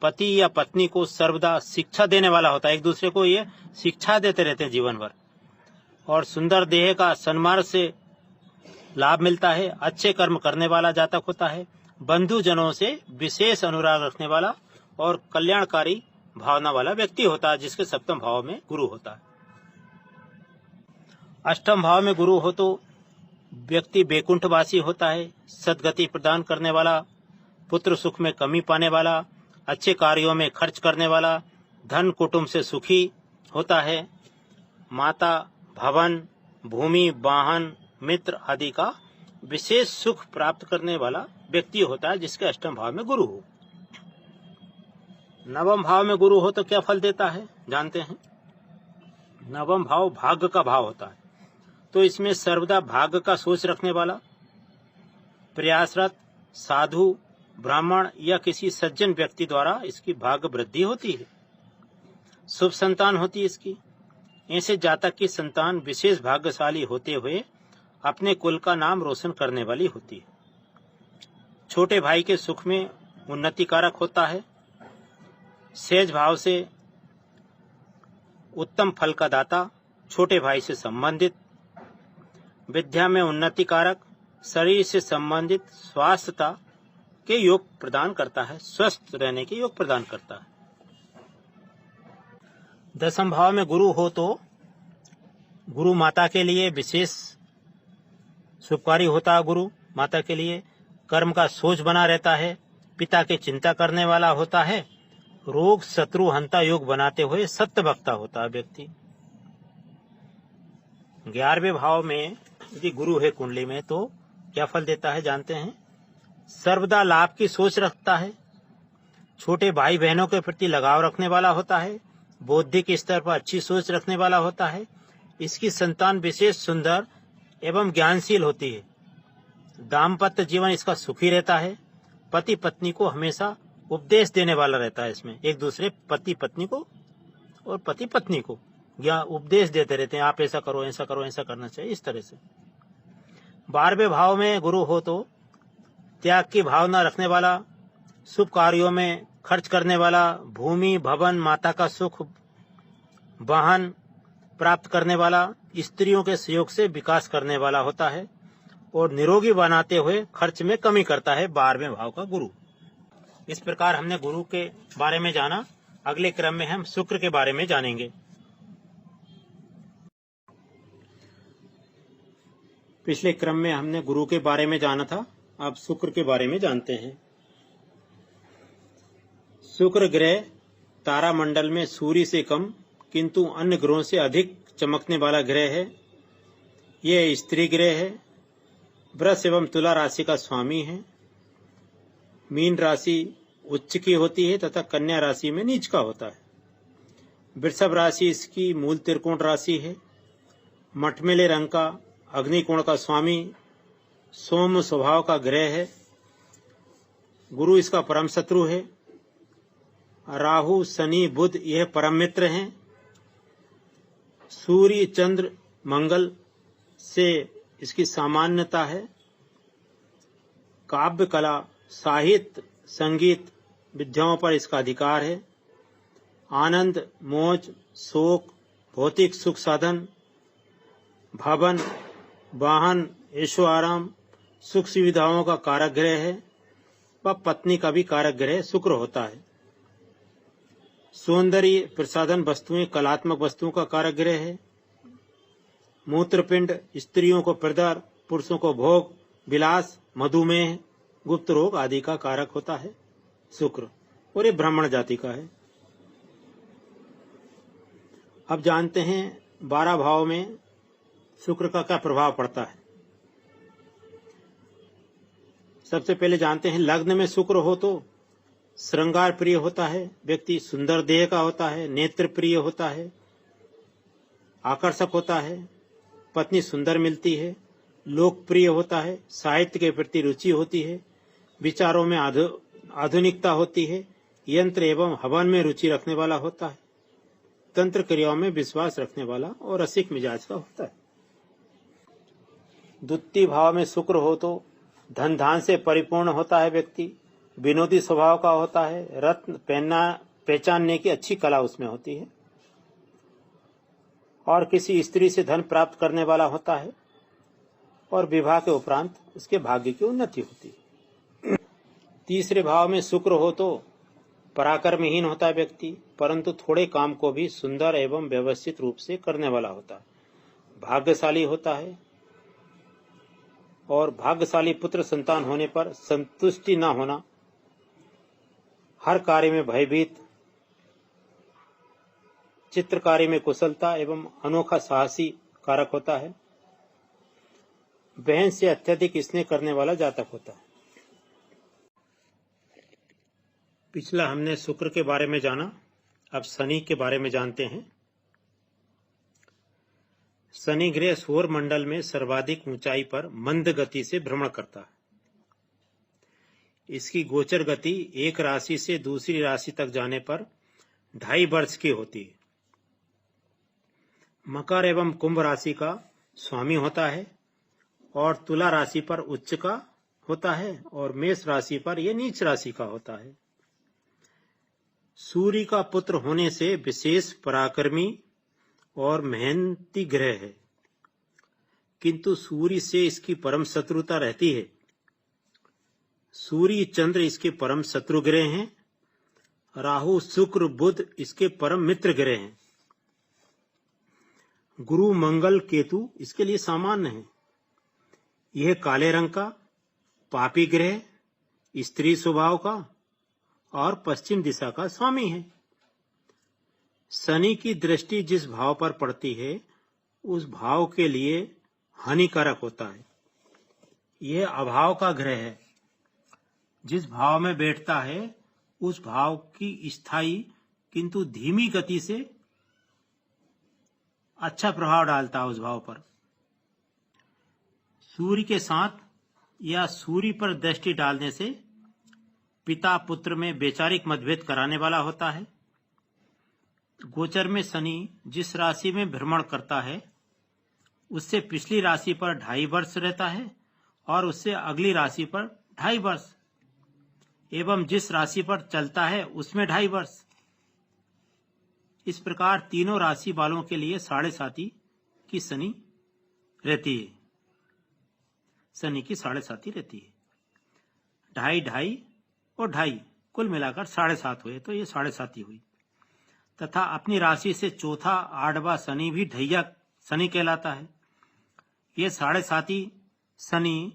पति या पत्नी को सर्वदा शिक्षा देने वाला होता है। एक दूसरे को ये शिक्षा देते रहते हैं जीवन भर। और सुंदर देह का सन्मार्ग से लाभ मिलता है। अच्छे कर्म करने वाला जातक होता है। बंधुजनों से विशेष अनुराग रखने वाला और कल्याणकारी भावना वाला व्यक्ति होता है, जिसके सप्तम भाव में गुरु होता है। अष्टम भाव में गुरु हो तो व्यक्ति बैकुंठवासी होता है, सद्गति प्रदान करने वाला, पुत्र सुख में कमी पाने वाला, अच्छे कार्यों में खर्च करने वाला, धन कुटुंब से सुखी होता है, माता, भवन, भूमि, वाहन, मित्र आदि का विशेष सुख प्राप्त करने वाला व्यक्ति होता है, जिसके अष्टम भाव में गुरु हो। नवम भाव में गुरु हो तो क्या फल देता है जानते हैं। नवम भाव भाग्य का भाव होता है, तो इसमें सर्वदा भाग्य का सोच रखने वाला, प्रयासरत, साधु, ब्राह्मण या किसी सज्जन व्यक्ति द्वारा इसकी भाग्य वृद्धि होती है। शुभ संतान होती है इसकी। ऐसे जातक की संतान विशेष भाग्यशाली होते हुए अपने कुल का नाम रोशन करने वाली होती है। छोटे भाई के सुख में उन्नति कारक होता है। सहज भाव से उत्तम फल का दाता, छोटे भाई से संबंधित, विद्या में उन्नति कारक, शरीर से संबंधित स्वास्थ्यता के योग प्रदान करता है, स्वस्थ रहने के योग प्रदान करता है। दसम भाव में गुरु हो तो गुरु माता के लिए विशेष शुभकारी होता है। गुरु माता के लिए कर्म का सोच बना रहता है, पिता की चिंता करने वाला होता है, रोग शत्रु हंता योग बनाते हुए सत्य वक्ता होता है व्यक्ति। 11वें भाव में यदि गुरु है कुंडली में तो क्या फल देता है जानते हैं। सर्वदा लाभ की सोच रखता है, छोटे भाई बहनों के प्रति लगाव रखने वाला होता है, बौद्धिक स्तर पर अच्छी सोच रखने वाला होता है। इसकी संतान विशेष सुंदर एवं ज्ञानशील होती है। दाम्पत्य जीवन इसका सुखी रहता है। पति पत्नी को हमेशा उपदेश देने वाला रहता है। इसमें एक दूसरे पति पत्नी को और पति पत्नी को या उपदेश देते रहते हैं, आप ऐसा करो, ऐसा करो, ऐसा करना चाहिए, इस तरह से। 12वें भाव में गुरु हो तो त्याग की भावना रखने वाला, शुभ कार्यों में खर्च करने वाला, भूमि, भवन, माता का सुख, वाहन प्राप्त करने वाला, स्त्रियों के सहयोग से विकास करने वाला होता है और निरोगी बनाते हुए खर्च में कमी करता है 12वें भाव का गुरु। इस प्रकार हमने गुरु के बारे में जाना। अगले क्रम में हम शुक्र के बारे में जानेंगे। पिछले क्रम में हमने गुरु के बारे में जाना था, अब शुक्र के बारे में जानते हैं। शुक्र ग्रह तारामंडल में सूर्य से कम किंतु अन्य ग्रहों से अधिक चमकने वाला ग्रह है। यह स्त्री ग्रह है। वृष एवं तुला राशि का स्वामी है। मीन राशि उच्च की होती है तथा कन्या राशि में नीच का होता है। वृषभ राशि इसकी मूल त्रिकोण राशि है। मटमेले रंग का अग्निकोण का स्वामी सोम स्वभाव का ग्रह है। गुरु इसका परम शत्रु है। राहु, शनि, बुध यह परम मित्र हैं। सूर्य, चंद्र, मंगल से इसकी सामान्यता है। काव्य कला, साहित्य, संगीत विद्याओं पर इसका अधिकार है। आनंद, मौज, शोक, भौतिक सुख साधन, भवन, वाहन, ऐशो आराम, सुख सुविधाओं का कारक ग्रह है व पत्नी का भी कारक ग्रह शुक्र होता है। सौंदर्य प्रसाधन वस्तुएं कलात्मक वस्तुओं का कारक ग्रह है। मूत्रपिंड स्त्रियों को प्रदर, पुरुषों को भोग विलास, मधुमेह, गुप्त रोग आदि का कारक होता है शुक्र, और ये ब्राह्मण जाति का है। अब जानते हैं 12 भाव में शुक्र का क्या प्रभाव पड़ता है। सबसे पहले जानते हैं लग्न में शुक्र हो तो श्रृंगार प्रिय होता है, व्यक्ति सुंदर देह का होता है, नेत्र प्रिय होता है, आकर्षक होता है, पत्नी सुंदर मिलती है, लोकप्रिय होता है, साहित्य के प्रति रुचि होती है, विचारों में आधुनिकता होती है, यंत्र एवं हवन में रुचि रखने वाला होता है, तंत्र क्रियाओं में विश्वास रखने वाला और रसिक मिजाज का होता है। द्वितीय भाव में शुक्र हो तो धन धान से परिपूर्ण होता है व्यक्ति, विनोदी स्वभाव का होता है, रत्न पहचानने की अच्छी कला उसमें होती है और किसी स्त्री से धन प्राप्त करने वाला होता है और विवाह के उपरांत उसके भाग्य की उन्नति होती है। तीसरे भाव में शुक्र हो तो पराक्रमहीन होता है व्यक्ति, परंतु थोड़े काम को भी सुंदर एवं व्यवस्थित रूप से करने वाला होता है, भाग्यशाली होता है और भाग्यशाली पुत्र संतान होने पर संतुष्टि न होना, हर कार्य में भयभीत, चित्रकारी में कुशलता एवं अनोखा साहसी कारक होता है, बहन से अत्यधिक स्नेह करने वाला जातक होता है। पिछला हमने शुक्र के बारे में जाना, अब शनि के बारे में जानते हैं। शनि ग्रह सौर मंडल में सर्वाधिक ऊंचाई पर मंद गति से भ्रमण करता है। इसकी गोचर गति एक राशि से दूसरी राशि तक जाने पर 2.5 वर्ष की होती है। मकर एवं कुंभ राशि का स्वामी होता है और तुला राशि पर उच्च का होता है और मेष राशि पर यह नीच राशि का होता है। सूर्य का पुत्र होने से विशेष पराक्रमी और मेहनती ग्रह है, किंतु सूर्य से इसकी परम शत्रुता रहती है। सूर्य चंद्र इसके परम शत्रु ग्रह हैं, राहु शुक्र बुध इसके परम मित्र ग्रह हैं, गुरु मंगल केतु इसके लिए सामान्य है। यह काले रंग का पापी ग्रह, स्त्री स्वभाव का और पश्चिम दिशा का स्वामी है। शनि की दृष्टि जिस भाव पर पड़ती है उस भाव के लिए हानिकारक होता है। यह अभाव का ग्रह है, जिस भाव में बैठता है उस भाव की स्थायी किंतु धीमी गति से अच्छा प्रभाव डालता है उस भाव पर। सूर्य के साथ या सूर्य पर दृष्टि डालने से पिता पुत्र में वैचारिक मतभेद कराने वाला होता है। गोचर में शनि जिस राशि में भ्रमण करता है उससे पिछली राशि पर 2.5 वर्ष रहता है और उससे अगली राशि पर 2.5 वर्ष एवं जिस राशि पर चलता है उसमें 2.5 वर्ष। इस प्रकार तीनों राशि वालों के लिए 7.5 की शनि रहती है। शनि की 7.5 रहती है। 2.5 और 2.5 कुल मिलाकर 7.5 हुए तो ये 7.5 हुई। तथा अपनी राशि से चौथा 8वां शनि भी ढैया शनि कहलाता है। ये 7.5 शनि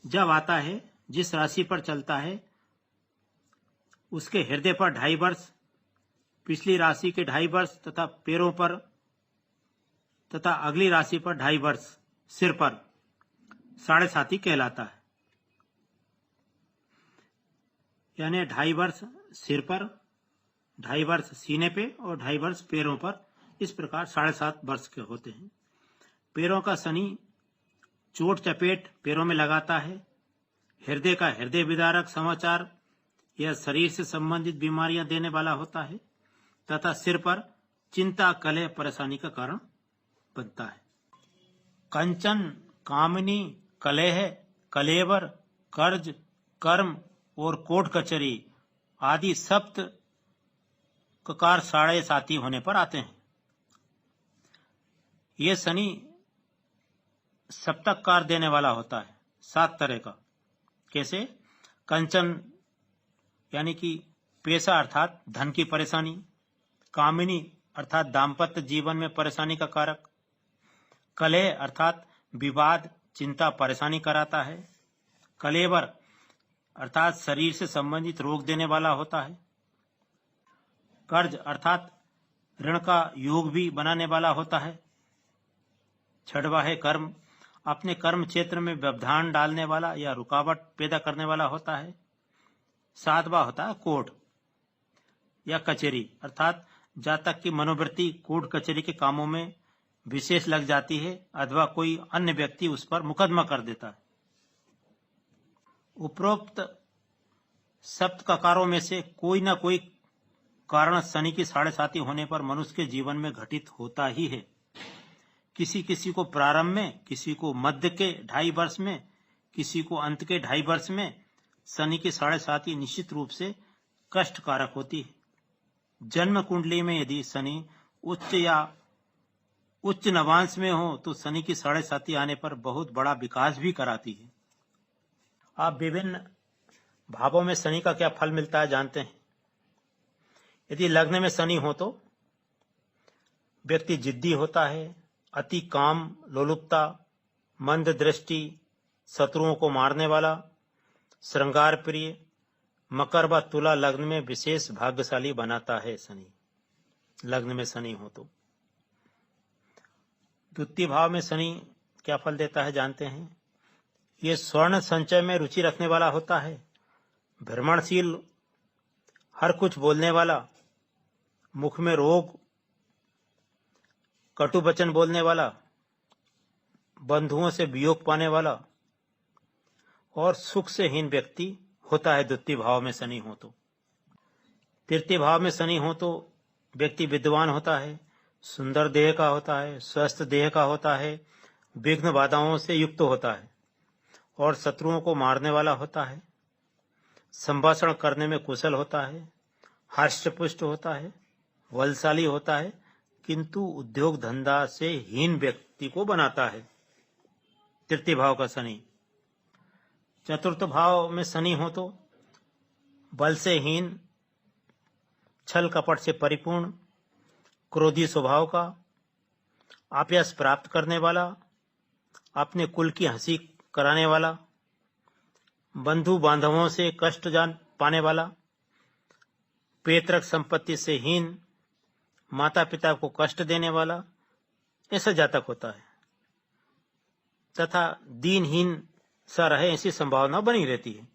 जब आता है जिस राशि पर चलता है उसके हृदय पर 2.5 वर्ष, पिछली राशि के 2.5 वर्ष तथा पैरों पर तथा अगली राशि पर 2.5 वर्ष सिर पर 7.5 कहलाता है। यानी 2.5 वर्ष सिर पर, 2.5 वर्ष सीने पे और 2.5 वर्ष पैरों पर, इस प्रकार 7.5 वर्ष के होते हैं। पैरों का शनि चोट चपेट पैरों में लगाता है। हृदय का हृदय विदारक समाचार या शरीर से संबंधित बीमारियां देने वाला होता है तथा सिर पर चिंता कलह परेशानी का कारण बनता है। कंचन, कामिनी, कलह, कलेवर, कर्ज, कर्म और कोर्ट कचहरी आदि सप्त ककार 7.5 होने पर आते हैं। ये शनि सप्तककार देने वाला होता है। 7 तरह का। कैसे? कंचन यानी कि पैसा अर्थात धन की परेशानी, कामिनी अर्थात दाम्पत्य जीवन में परेशानी का कारक, कलह अर्थात विवाद चिंता परेशानी कराता है, कलेवर अर्थात शरीर से संबंधित रोग देने वाला होता है, कर्ज अर्थात ऋण का योग भी बनाने वाला होता है, छठवा है कर्म, अपने कर्म क्षेत्र में व्यवधान डालने वाला या रुकावट पैदा करने वाला होता है, सातवां होता है कोर्ट या कचहरी अर्थात जातक की मनोवृत्ति कोर्ट कचहरी के कामों में विशेष लग जाती है अथवा कोई अन्य व्यक्ति उस पर मुकदमा कर देता है। उपरोक्त सप्त ककारों में से कोई न कोई कारण शनि की 7.5 होने पर मनुष्य के जीवन में घटित होता ही है। किसी किसी को प्रारंभ में, किसी को मध्य के 2.5 वर्ष में, किसी को अंत के 2.5 वर्ष में शनि की 7.5 निश्चित रूप से कष्ट कारक होती है। जन्म कुंडली में यदि शनि उच्च या उच्च नवांश में हो तो शनि की 7.5 आने पर बहुत बड़ा विकास भी कराती है। आप विभिन्न भावों में शनि का क्या फल मिलता है जानते हैं? यदि लग्न में शनि हो तो व्यक्ति जिद्दी होता है, अति काम, लोलुपता, मंद दृष्टि, शत्रुओं को मारने वाला, श्रृंगार प्रिय, मकर व तुला लग्न में विशेष भाग्यशाली बनाता है शनि, लग्न में शनि हो तो। द्वितीय भाव में शनि क्या फल देता है जानते हैं? ये स्वर्ण संचय में रुचि रखने वाला होता है, भ्रमणशील, हर कुछ बोलने वाला, मुख में रोग, कटु वचन बोलने वाला, बंधुओं से वियोग पाने वाला और सुख से हीन व्यक्ति होता है द्वितीय भाव में शनि हो तो। तृतीय भाव में शनि हो तो व्यक्ति विद्वान होता है, सुंदर देह का होता है, स्वस्थ देह का होता है, विघ्न बाधाओं से युक्त होता है और शत्रुओं को मारने वाला होता है, संभाषण करने में कुशल होता है, हष्टपुष्ट होता है, बलशाली होता है, किंतु उद्योग धंधा से हीन व्यक्ति को बनाता है तृतीय भाव का शनि। चतुर्थ भाव में शनि हो तो बल से हीन, छल कपट से परिपूर्ण, क्रोधी स्वभाव का, अपयश प्राप्त करने वाला, अपने कुल की हंसी कराने वाला, बंधु बांधवों से कष्ट जान पाने वाला, पैतृक संपत्ति से हीन, माता पिता को कष्ट देने वाला, ऐसा जातक होता है तथा दीनहीन सा रहे ऐसी संभावना बनी रहती है।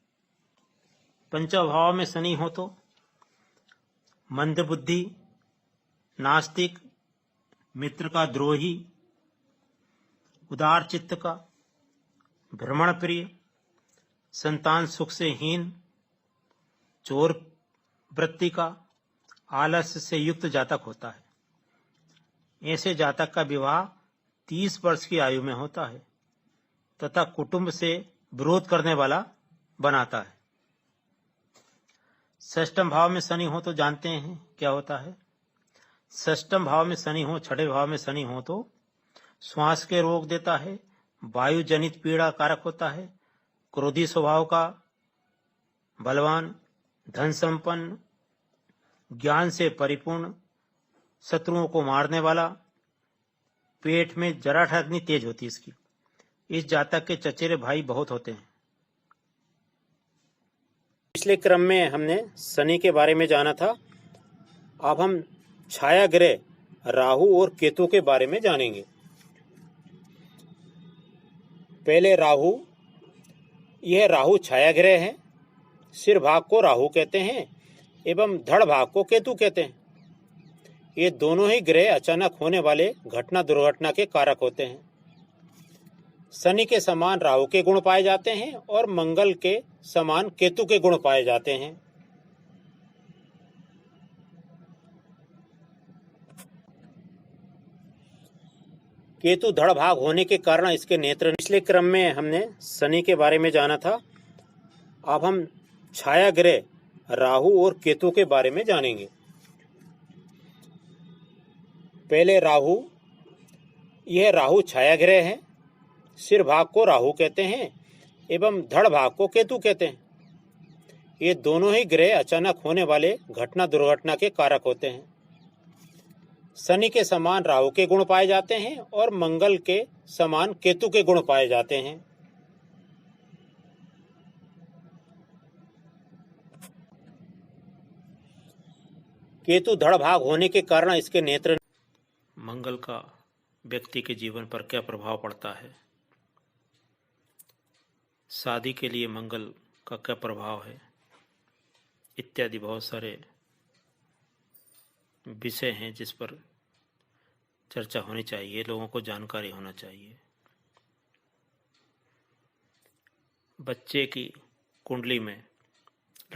पंचम भाव में शनि हो तो मंदबुद्धि, नास्तिक, मित्र का द्रोही, उदार चित्त का, भ्रमण प्रिय, संतान सुख से हीन, चोर वृत्ति का, आलस्य से युक्त जातक होता है। ऐसे जातक का विवाह 30 वर्ष की आयु में होता है तथा कुटुंब से विरोध करने वाला बनाता है। षष्ठम भाव में शनि हो तो जानते हैं क्या होता है? षष्ठम भाव में शनि हो, छठे भाव में शनि हो तो श्वास के रोग देता है, वायु जनित पीड़ा कारक होता है, क्रोधी स्वभाव का, बलवान, धन संपन्न, ज्ञान से परिपूर्ण, शत्रुओं को मारने वाला, पेट में जराठ अग्नि तेज होती है इसकी। इस जातक के चचेरे भाई बहुत होते हैं। पिछले क्रम में हमने शनि के बारे में जाना था, अब हम छाया ग्रह राहु और केतु के बारे में जानेंगे। पहले राहु, यह राहु छाया ग्रह है, सिर भाग को राहु कहते हैं एवं धड़ भाग को केतु कहते हैं। ये दोनों ही ग्रह अचानक होने वाले घटना दुर्घटना के कारक होते हैं। शनि के समान राहु के गुण पाए जाते हैं और मंगल के समान केतु के गुण पाए जाते हैं। केतु धड़ भाग होने के कारण इसके नेत्र। पिछले क्रम में हमने शनि के बारे में जाना था, अब हम छाया ग्रह राहु और केतु के बारे में जानेंगे। पहले राहु, यह राहु छाया ग्रह है, सिर भाग को राहु कहते हैं एवं धड़ भाग को केतु कहते हैं। ये दोनों ही ग्रह अचानक होने वाले घटना दुर्घटना के कारक होते हैं। शनि के समान राहु के गुण पाए जाते हैं और मंगल के समान केतु के गुण पाए जाते हैं। केतु धड़ भाग होने के कारण इसके नेत्र। मंगल का व्यक्ति के जीवन पर क्या प्रभाव पड़ता है? शादी के लिए मंगल का क्या प्रभाव है, इत्यादि बहुत सारे विषय हैं जिस पर चर्चा होनी चाहिए, लोगों को जानकारी होना चाहिए। बच्चे की कुंडली में,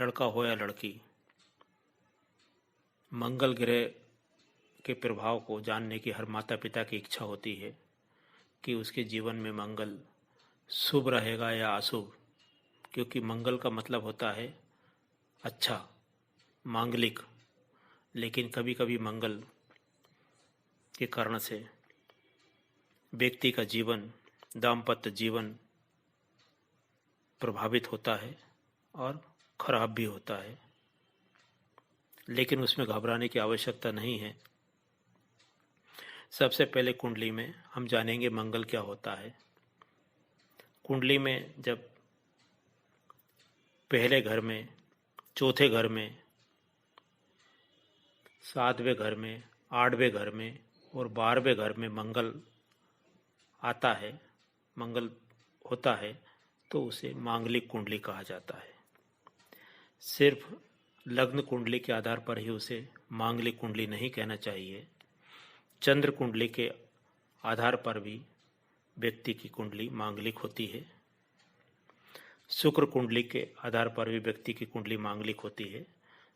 लड़का हो या लड़की, मंगल ग्रह के प्रभाव को जानने की हर माता पिता की इच्छा होती है कि उसके जीवन में मंगल शुभ रहेगा या अशुभ, क्योंकि मंगल का मतलब होता है अच्छा, मांगलिक। लेकिन कभी कभी मंगल के कारण से व्यक्ति का जीवन, दाम्पत्य जीवन प्रभावित होता है और खराब भी होता है, लेकिन उसमें घबराने की आवश्यकता नहीं है। सबसे पहले कुंडली में हम जानेंगे मंगल क्या होता है। कुंडली में जब पहले घर में, चौथे घर में, सातवें घर में, आठवें घर में और 12वें घर में मंगल आता है, मंगल होता है, तो उसे मांगलिक कुंडली कहा जाता है। सिर्फ लग्न कुंडली के आधार पर ही उसे मांगलिक कुंडली नहीं कहना चाहिए। चंद्र कुंडली के आधार पर भी व्यक्ति की कुंडली मांगलिक होती है। शुक्र कुंडली के आधार पर भी व्यक्ति की कुंडली मांगलिक होती है।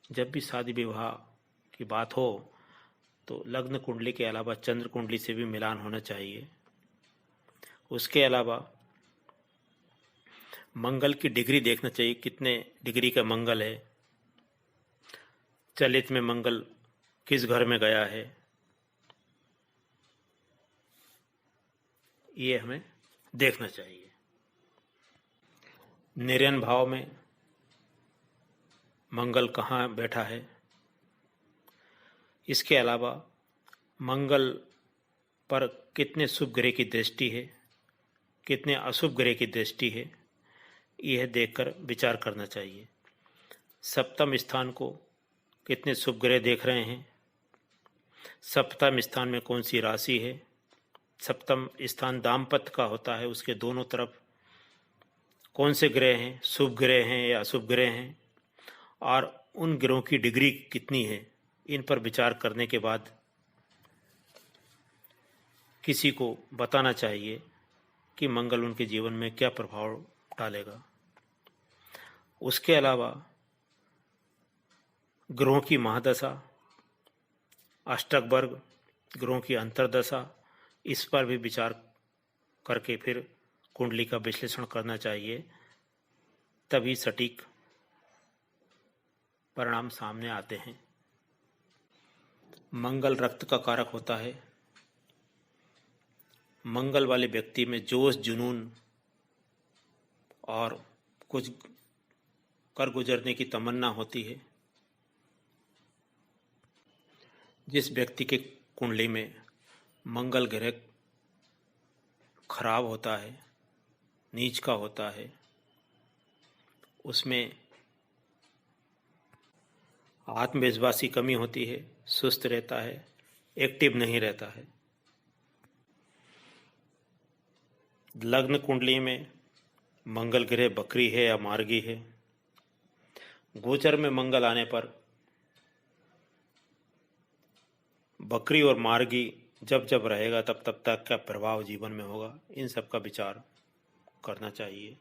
जब भी शादी विवाह की बात हो तो लग्न कुंडली के अलावा चंद्र कुंडली से भी मिलान होना चाहिए। उसके अलावा मंगल की डिग्री देखना चाहिए, कितने डिग्री का मंगल है, चलित में मंगल किस घर में गया है, ये हमें देखना चाहिए। निर्यन भाव में मंगल कहाँ बैठा है, इसके अलावा मंगल पर कितने शुभ ग्रह की दृष्टि है, कितने अशुभ ग्रह की दृष्टि है, यह देखकर विचार करना चाहिए। सप्तम स्थान को कितने शुभ ग्रह देख रहे हैं, सप्तम स्थान में कौन सी राशि है, सप्तम स्थान दाम्पत्य का होता है, उसके दोनों तरफ कौन से ग्रह हैं, शुभ ग्रह हैं या अशुभ ग्रह हैं, और उन ग्रहों की डिग्री कितनी है, इन पर विचार करने के बाद किसी को बताना चाहिए कि मंगल उनके जीवन में क्या प्रभाव डालेगा। उसके अलावा ग्रहों की महादशा, अष्टक वर्ग, ग्रहों की अंतर्दशा, इस पर भी विचार करके फिर कुंडली का विश्लेषण करना चाहिए, तभी सटीक परिणाम सामने आते हैं। मंगल रक्त का कारक होता है। मंगल वाले व्यक्ति में जोश, जुनून और कुछ कर गुजरने की तमन्ना होती है। जिस व्यक्ति के कुंडली में मंगल ग्रह खराब होता है, नीच का होता है, उसमें आत्मविश्वास की कमी होती है, सुस्त रहता है, एक्टिव नहीं रहता है। लग्न कुंडली में मंगल ग्रह बकरी है या मार्गी है, गोचर में मंगल आने पर बकरी और मार्गी जब जब रहेगा तब तब तक का प्रभाव जीवन में होगा, इन सब का विचार करना चाहिए।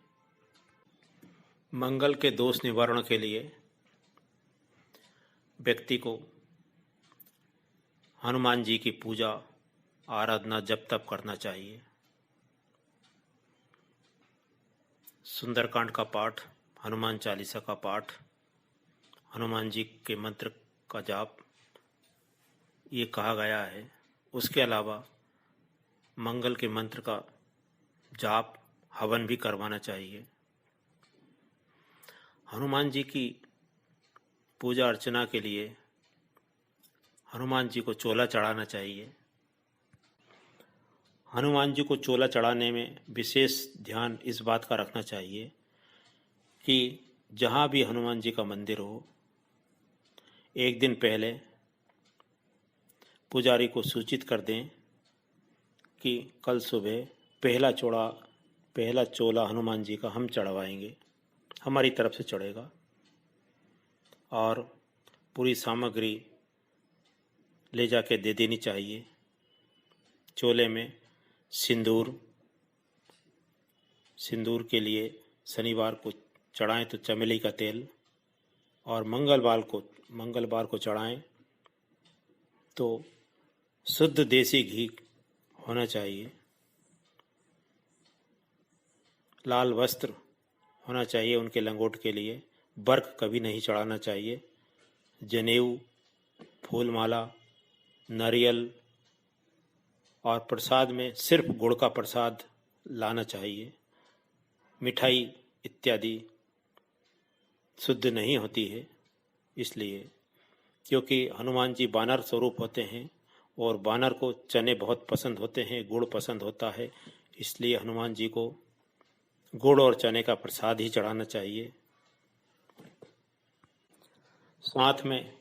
मंगल के दोष निवारण के लिए व्यक्ति को हनुमान जी की पूजा, आराधना, जप तप करना चाहिए। सुंदरकांड का पाठ, हनुमान चालीसा का पाठ, हनुमान जी के मंत्र का जाप, ये कहा गया है। उसके अलावा मंगल के मंत्र का जाप, हवन भी करवाना चाहिए। हनुमान जी की पूजा अर्चना के लिए हनुमान जी को चोला चढ़ाना चाहिए। हनुमान जी को चोला चढ़ाने में विशेष ध्यान इस बात का रखना चाहिए कि जहाँ भी हनुमान जी का मंदिर हो, एक दिन पहले पुजारी को सूचित कर दें कि कल सुबह पहला चोला हनुमान जी का हम चढ़वाएंगे, हमारी तरफ से चढ़ेगा। और पूरी सामग्री ले जाके दे देनी चाहिए। चोले में सिंदूर के लिए शनिवार को चढ़ाएं तो चमेली का तेल, और मंगलवार को चढ़ाएं तो शुद्ध देसी घी होना चाहिए। लाल वस्त्र होना चाहिए उनके लंगोट के लिए। वर्क कभी नहीं चढ़ाना चाहिए। जनेऊ, फूलमाला, नारियल और प्रसाद में सिर्फ गुड़ का प्रसाद लाना चाहिए। मिठाई इत्यादि शुद्ध नहीं होती है, इसलिए क्योंकि हनुमान जी वानर स्वरूप होते हैं और वानर को चने बहुत पसंद होते हैं, गुड़ पसंद होता है, इसलिए हनुमान जी को गुड़ और चने का प्रसाद ही चढ़ाना चाहिए। साथ में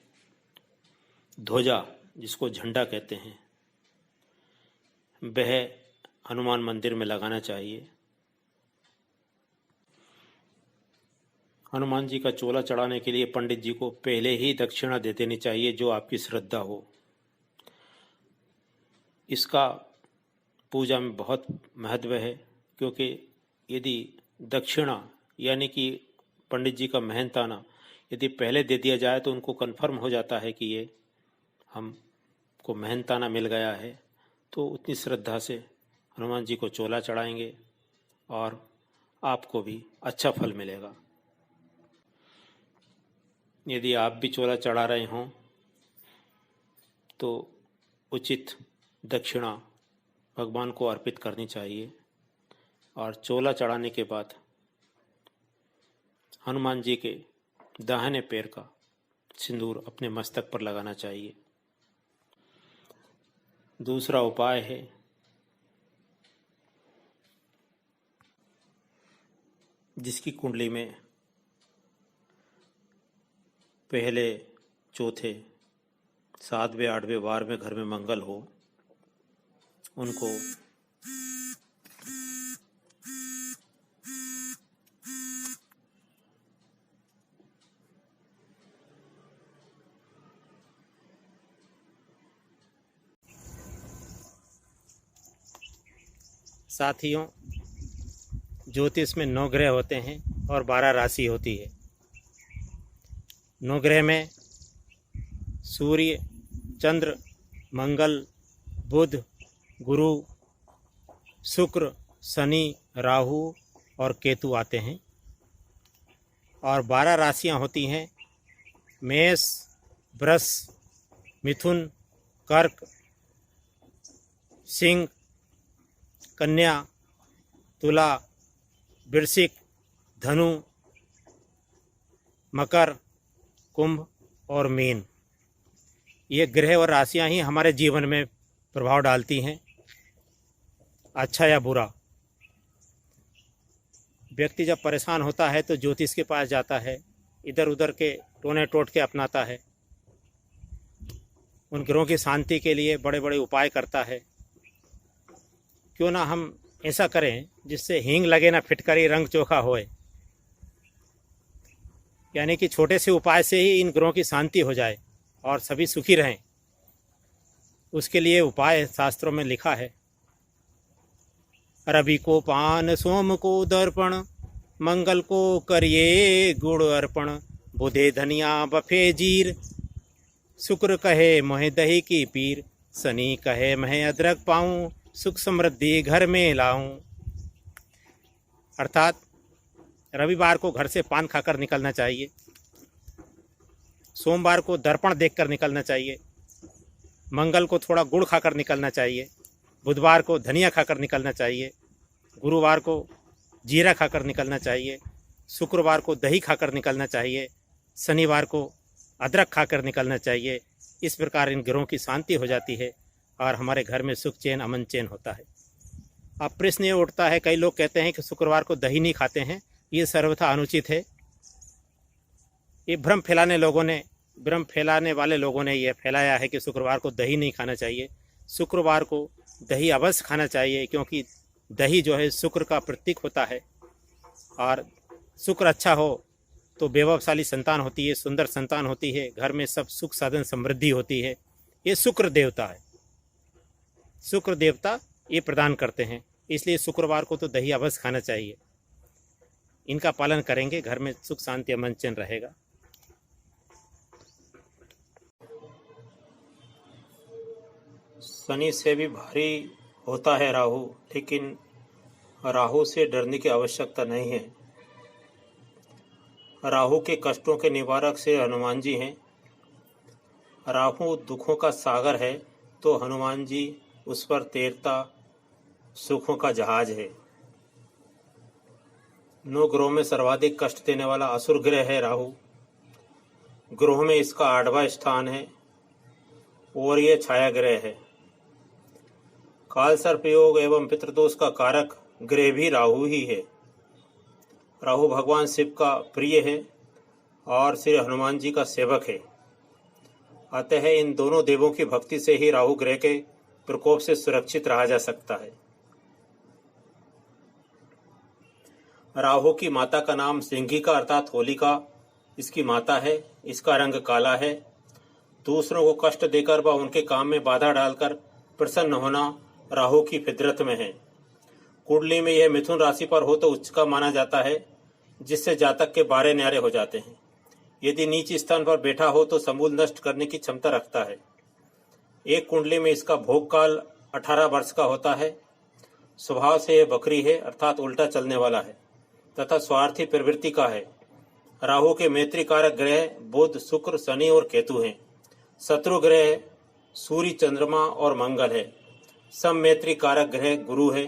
ध्वजा, जिसको झंडा कहते हैं, वह हनुमान मंदिर में लगाना चाहिए। हनुमान जी का चोला चढ़ाने के लिए पंडित जी को पहले ही दक्षिणा दे देनी चाहिए, जो आपकी श्रद्धा हो। इसका पूजा में बहुत महत्व है, क्योंकि यदि दक्षिणा यानी कि पंडित जी का मेहनताना यदि पहले दे दिया जाए तो उनको कन्फर्म हो जाता है कि ये हमको मेहनताना मिल गया है, तो उतनी श्रद्धा से हनुमान जी को चोला चढ़ाएंगे और आपको भी अच्छा फल मिलेगा। यदि आप भी चोला चढ़ा रहे हों तो उचित दक्षिणा भगवान को अर्पित करनी चाहिए। और चोला चढ़ाने के बाद हनुमान जी के दाहिने पैर का सिंदूर अपने मस्तक पर लगाना चाहिए। दूसरा उपाय है जिसकी कुंडली में पहले, चौथे, 7वें, 8वें वार में घर में मंगल हो, उनको साथियों, ज्योतिष में 9 ग्रह होते हैं और 12 राशि होती है। 9 ग्रह में सूर्य, चंद्र, मंगल, बुध, गुरु, शुक्र, शनि, राहु और केतु आते हैं। और 12 राशियां होती हैं: मेष, वृष, मिथुन, कर्क, सिंह, कन्या, तुला, वृश्चिक, धनु, मकर, कुंभ और मीन। ये ग्रह और राशियां ही हमारे जीवन में प्रभाव डालती हैं, अच्छा या बुरा। व्यक्ति जब परेशान होता है तो ज्योतिष के पास जाता है, इधर उधर के टोने टोटके अपनाता है, उन ग्रहों की शांति के लिए बड़े बड़े उपाय करता है। क्यों ना हम ऐसा करें जिससे हींग लगे ना फिटकरी, रंग चोखा होए, यानी कि छोटे से उपाय से ही इन ग्रहों की शांति हो जाए और सभी सुखी रहें। उसके लिए उपाय शास्त्रों में लिखा है: रवि को पान, सोम को दर्पण, मंगल को करिए गुड़ अर्पण, बुधे धनिया बफे जीर, शुक्र कहे मोहे दही की पीर, शनि कहे मैं अदरक पाऊं, सुख समृद्धि घर में लाऊं। अर्थात रविवार को घर से पान खाकर निकलना चाहिए, सोमवार को दर्पण देखकर निकलना चाहिए, मंगल को थोड़ा गुड़ खाकर निकलना चाहिए, बुधवार को धनिया खाकर निकलना चाहिए, गुरुवार को जीरा खाकर निकलना चाहिए, शुक्रवार को दही खाकर निकलना चाहिए, शनिवार को अदरक खाकर निकलना चाहिए। इस प्रकार इन ग्रहों की शांति हो जाती है और हमारे घर में सुख चैन अमन चैन होता है। अब प्रश्न ये उठता है, कई लोग कहते हैं कि शुक्रवार को दही नहीं खाते हैं, ये सर्वथा अनुचित है। ये भ्रम फैलाने वाले लोगों ने यह फैलाया है कि शुक्रवार को दही नहीं खाना चाहिए। शुक्रवार को दही अवश्य खाना चाहिए, क्योंकि दही जो है शुक्र का प्रतीक होता है और शुक्र अच्छा हो तो वैभवशाली संतान होती है, सुंदर संतान होती है, घर में सब सुख साधन समृद्धि होती है। ये शुक्र देवता है, शुक्र देवता ये प्रदान करते हैं, इसलिए शुक्रवार को तो दही अवश्य खाना चाहिए। इनका पालन करेंगे, घर में सुख शांति अमन चैन रहेगा। शनि से भी भारी होता है राहु, लेकिन राहु से डरने की आवश्यकता नहीं है। राहु के कष्टों के निवारक से हनुमान जी हैं। राहु दुखों का सागर है तो हनुमान जी उस पर तैरता सुखों का जहाज है। 9 ग्रहों में सर्वाधिक कष्ट देने वाला असुर ग्रह है राहु। ग्रहों में इसका 8वां स्थान है और यह छाया ग्रह है। काल सर्प योग एवं पितृदोष का कारक ग्रह भी राहु ही है। राहु भगवान शिव का प्रिय है और श्री हनुमान जी का सेवक है। अतः इन दोनों देवों की भक्ति से ही राहु ग्रह के प्रकोप से सुरक्षित रहा जा सकता है। राहु की माता का नाम सिंहिका अर्थात होलिका इसकी माता है। इसका रंग काला है। दूसरों को कष्ट देकर व उनके काम में बाधा डालकर प्रसन्न होना राहु की फितरत में है। कुंडली में यह मिथुन राशि पर हो तो उच्च का माना जाता है, जिससे जातक के बारे न्यारे हो जाते हैं। यदि नीच स्थान पर बैठा हो तो समूल नष्ट करने की क्षमता रखता है। एक कुंडली में इसका भोग काल 18 वर्ष का होता है। स्वभाव से यह बकरी है अर्थात उल्टा चलने वाला है तथा स्वार्थी प्रवृत्ति का है। राहु के मैत्री कारक ग्रह बुध, शुक्र, शनि और केतु हैं। शत्रु ग्रह सूर्य, चंद्रमा और मंगल है। सम मैत्री कारक ग्रह गुरु है।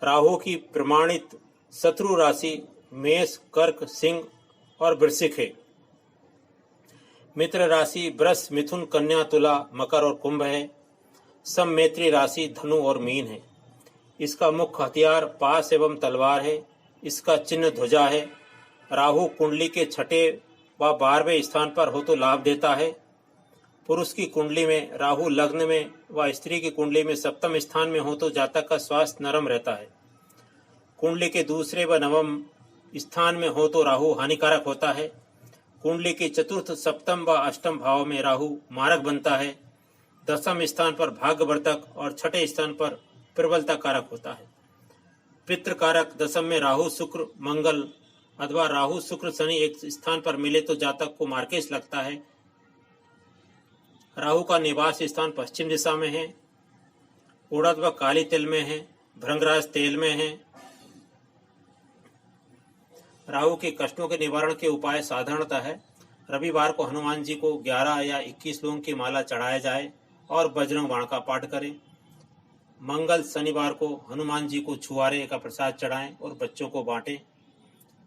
राहु की प्रमाणित शत्रु राशि मेष, कर्क, सिंह और वृश्चिक है। मित्र राशि वृष, मिथुन, कन्या, तुला, मकर और कुंभ है। सम मैत्री राशि धनु और मीन है। इसका मुख्य हथियार पास एवं तलवार है। इसका चिन्ह ध्वजा है। राहु कुंडली के 6ठे व 12वें स्थान पर हो तो लाभ देता है। पुरुष की कुंडली में राहु लग्न में व स्त्री की कुंडली में 7वें स्थान में हो तो जातक का स्वास्थ्य नरम रहता है। कुंडली के दूसरे व 9वें स्थान में हो तो राहु हानिकारक होता है। कुंडली के चतुर्थ, सप्तम व अष्टम भाव में राहु मारक बनता है। 10वें स्थान पर भाग्यवर्धक और 6ठे स्थान पर प्रबलता कारक होता है। पितृ कारक 10वें में राहु, शुक्र, मंगल अथवा राहु, शुक्र, शनि एक स्थान पर मिले तो जातक को मार्केश लगता है। राहु का निवास स्थान पश्चिम दिशा में है। उड़द व काली तिल में है। भृंगराज तेल में है। राहु के कष्टों के निवारण के उपाय साधारणतः है रविवार को हनुमान जी को 11 या 21 लौंग की माला चढ़ाया जाए और बजरंग बाण का पाठ करें। मंगल, शनिवार को हनुमान जी को छुआरे का प्रसाद चढ़ाएं और बच्चों को बांटें।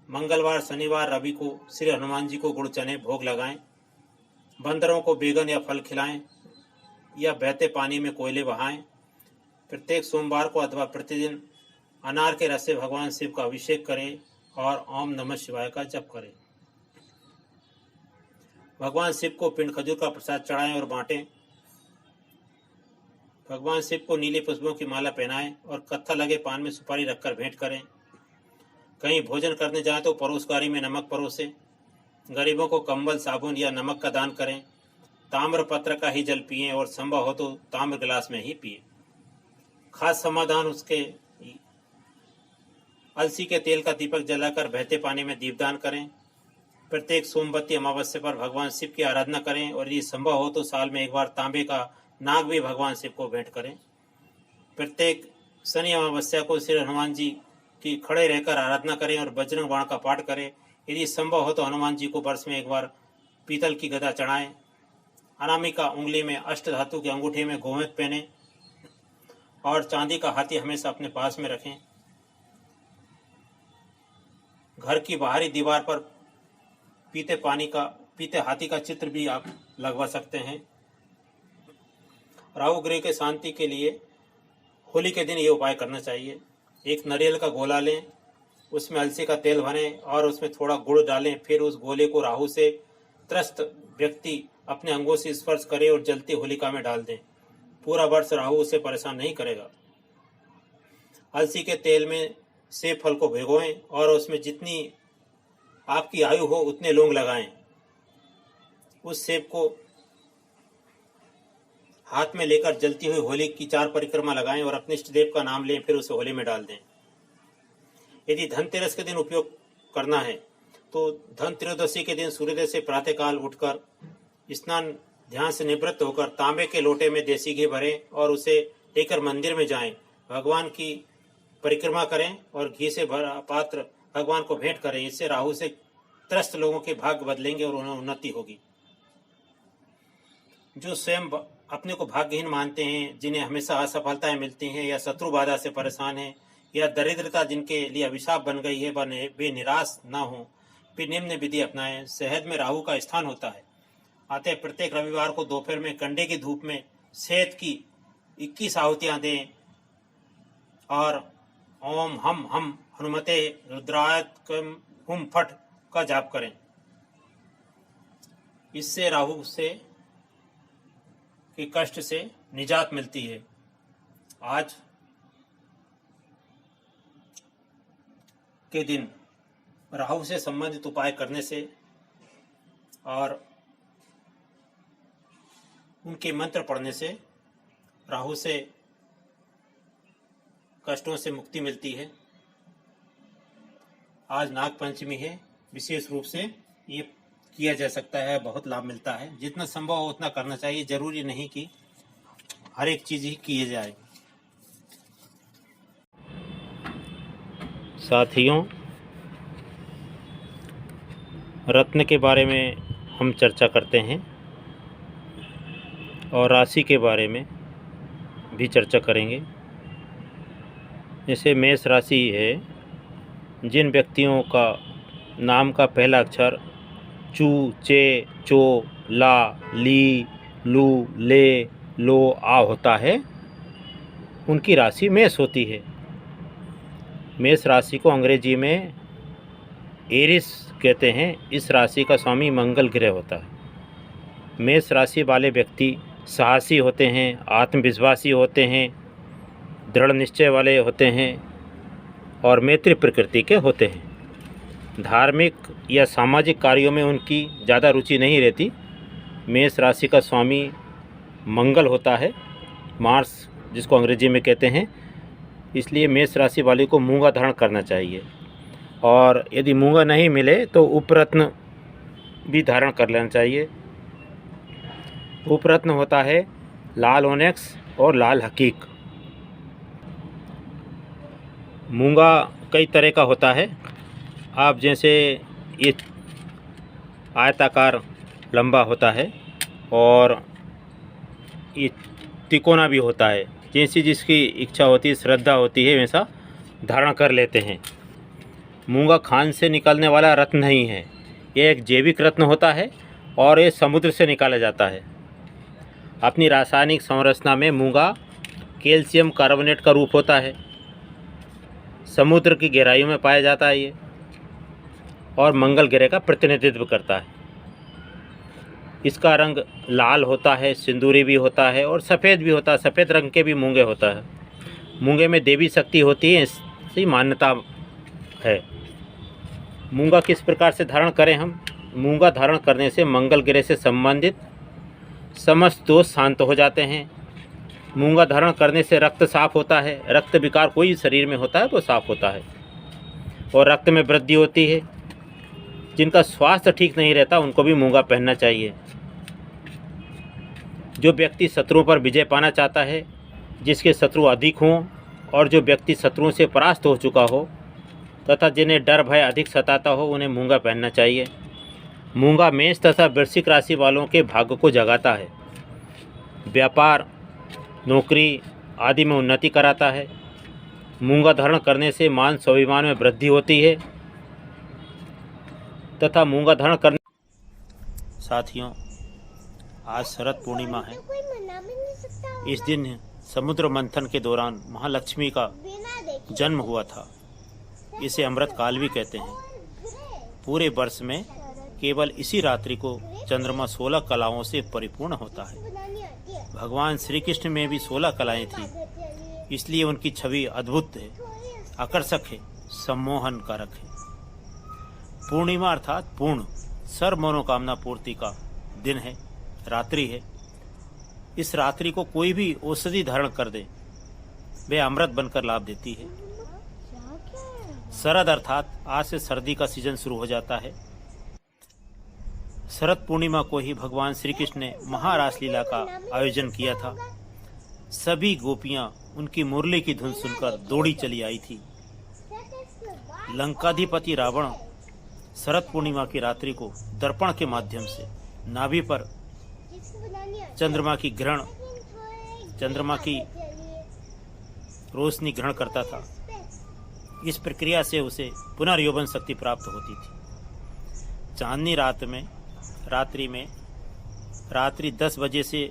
मंगलवार, शनिवार, रवि को श्री हनुमान जी को गुड़ चने भोग लगाएं। बंदरों को बैगन या फल खिलाएं या बहते पानी में कोयले बहाएं। प्रत्येक सोमवार को अथवा प्रतिदिन अनार के रस से भगवान शिव का अभिषेक करें और ओम नमः शिवाय का जप करें। भगवान शिव को पिंड खजूर का प्रसाद चढ़ाएं और बांटें। भगवान शिव को नीले पुष्पों की माला पहनाएं और कत्था लगे पान में सुपारी रखकर भेंट करें। कहीं भोजन करने जाएं तो परोसगारी में नमक परोसें। गरीबों को कंबल, साबुन या नमक का दान करें। ताम्र पत्र का ही जल पिएं और संभव हो तो ताम्र गिलास में ही पिएं। खास समाधान उसके अलसी के तेल का दीपक जलाकर बहते पानी में दीपदान करें। प्रत्येक सोमवती अमावस्या पर भगवान शिव की आराधना करें और यदि संभव हो तो साल में एक बार तांबे का नाग भी भगवान शिव को भेंट करें। प्रत्येक शनि अमावस्या को श्री हनुमान जी की खड़े रहकर आराधना करें और बजरंग बाण का पाठ करें। यदि संभव हो तो हनुमान जी को वर्ष में एक बार पीतल की गदा चढ़ाएं। अनामिका उंगली में अष्ट धातु के अंगूठे में गोमेद पहने और चांदी का हाथी हमेशा अपने पास में रखें। घर की बाहरी दीवार पर पीते हाथी का चित्र भी आप लगवा सकते हैं। राहु ग्रह के शांति के लिए होली के दिन ये उपाय करना चाहिए। एक नारियल का गोला लें, उसमें अलसी का तेल भरें और उसमें थोड़ा गुड़ डालें। फिर उस गोले को राहु से त्रस्त व्यक्ति अपने अंगों से स्पर्श करे और जलती होलिका में डाल दें। पूरा वर्ष राहु उसे परेशान नहीं करेगा। अलसी के तेल में सेब फल को भिगोएं और उसमें जितनी आपकी आयु हो उतने लौंग लगाएं। उस सेब को हाथ में लेकर जलती हुई होली की 4 परिक्रमा लगाएं और अपने इष्ट देव का नाम लें। फिर उसे होली में डाल दें। यदि धनतेरस के दिन उपयोग करना है तो धन त्रयोदशी के दिन सूर्योदय से प्रातःकाल उठकर स्नान ध्यान से निवृत्त होकर तांबे के लोटे में देसी घी भरें और उसे लेकर मंदिर में जाएं। भगवान की परिक्रमा करें और घी से भरा पात्र भगवान को भेंट करें। इससे राहु से त्रस्त लोगों के भाग्य बदलेंगे और उन्हें उन्नति होगी। जो स्वयं अपने को भाग्यहीन मानते हैं, जिन्हें हमेशा असफलताएं मिलती हैं या शत्रु बाधा से परेशान हैं या दरिद्रता जिनके लिए अभिशाप बन गई है, वे निराश ना हो, वे निम्न विधि अपनाएं। शहद में राहु का स्थान होता है, अतः प्रत्येक रविवार को दोपहर में कंडे की धूप में शहद की 21 आहुतियां दें और ओम हम हनुमते रुद्राय हुम फट का जाप करें। इससे राहु से के कष्ट से निजात मिलती है। आज के दिन राहु से संबंधित उपाय करने से और उनके मंत्र पढ़ने से राहु से कष्टों से मुक्ति मिलती है। आज नाग पंचमी है, विशेष रूप से ये किया जा सकता है, बहुत लाभ मिलता है। जितना संभव हो उतना करना चाहिए, जरूरी नहीं कि हर एक चीज ही किए जाए। साथियों, रत्न के बारे में हम चर्चा करते हैं और राशि के बारे में भी चर्चा करेंगे। जैसे मेष राशि है, जिन व्यक्तियों का नाम का पहला अक्षर चू, चे, चो, ला, ली, लू, ले, लो, आ होता है, उनकी राशि मेष होती है। मेष राशि को अंग्रेजी में एरिस कहते हैं। इस राशि का स्वामी मंगल ग्रह होता है। मेष राशि वाले व्यक्ति साहसी होते हैं, आत्मविश्वासी होते हैं, दृढ़ निश्चय वाले होते हैं और मैत्री प्रकृति के होते हैं। धार्मिक या सामाजिक कार्यों में उनकी ज़्यादा रुचि नहीं रहती। मेष राशि का स्वामी मंगल होता है, मार्स जिसको अंग्रेजी में कहते हैं। इसलिए मेष राशि वाले को मूंगा धारण करना चाहिए और यदि मूंगा नहीं मिले तो उपरत्न भी धारण कर लेना चाहिए। उपरत्न होता है लाल ओनेक्स और लाल हकीक। मूंगा कई तरह का होता है। आप जैसे ये आयताकार लंबा होता है और ये तिकोना भी होता है। जैसी जिसकी इच्छा होती है, श्रद्धा होती है, वैसा धारण कर लेते हैं। मूंगा खान से निकलने वाला रत्न नहीं है, यह एक जैविक रत्न होता है और ये समुद्र से निकाला जाता है। अपनी रासायनिक संरचना में मूंगा कैल्शियम कार्बोनेट का रूप होता है। समुद्र की गहराइयों में पाया जाता है ये और मंगल ग्रह का प्रतिनिधित्व करता है। इसका रंग लाल होता है, सिंदूरी भी होता है और सफ़ेद भी होता है। सफ़ेद रंग के भी मूंगे होता है। मूंगे में देवी शक्ति होती है, इसकी मान्यता है। मूंगा किस प्रकार से धारण करें हम? मूंगा धारण करने से मंगल ग्रह से संबंधित समस्त दोष शांत हो जाते हैं। मूंगा धारण करने से रक्त साफ होता है। रक्त विकार कोई शरीर में होता है तो साफ होता है और रक्त में वृद्धि होती है। जिनका स्वास्थ्य ठीक नहीं रहता उनको भी मूंगा पहनना चाहिए। जो व्यक्ति शत्रुओं पर विजय पाना चाहता है, जिसके शत्रु अधिक हों और जो व्यक्ति शत्रुओं से परास्त हो चुका हो तथा जिन्हें डर भय अधिक सताता हो, उन्हें मूंगा पहनना चाहिए। मूंगा मेष तथा वृश्चिक राशि वालों के भाग्य को जगाता है। व्यापार, नौकरी आदि में उन्नति कराता है। मूंगा धारण करने से मान स्वाभिमान में वृद्धि होती है। तथा मूंगा धारण करने। साथियों, आज शरद पूर्णिमा है। इस दिन समुद्र मंथन के दौरान महालक्ष्मी का जन्म हुआ था। इसे अमृत काल भी कहते हैं। पूरे वर्ष में केवल इसी रात्रि को चंद्रमा 16 कलाओं से परिपूर्ण होता है। भगवान श्री कृष्ण में भी 16 कलाएं थी, इसलिए उनकी छवि अद्भुत है, आकर्षक है, सम्मोहन कारक है। पूर्णिमा अर्थात पूर्ण, सर्व मनोकामना पूर्ति का दिन है, रात्रि है। इस रात्रि को कोई भी औषधि धारण कर दे, वे अमृत बनकर लाभ देती है। शरद अर्थात आज से सर्दी का सीजन शुरू हो जाता है। शरद पूर्णिमा को ही भगवान श्री कृष्ण ने महारास लीला का आयोजन किया था। सभी गोपियां उनकी मुरली की धुन सुनकर दौड़ी चली आई थी। लंकाधिपति रावण शरद पूर्णिमा की रात्रि को दर्पण के माध्यम से नाभि पर चंद्रमा की रोशनी ग्रहण करता था। इस प्रक्रिया से उसे पुनर्यौवन शक्ति प्राप्त होती थी। चांदनी रात्रि 10 बजे से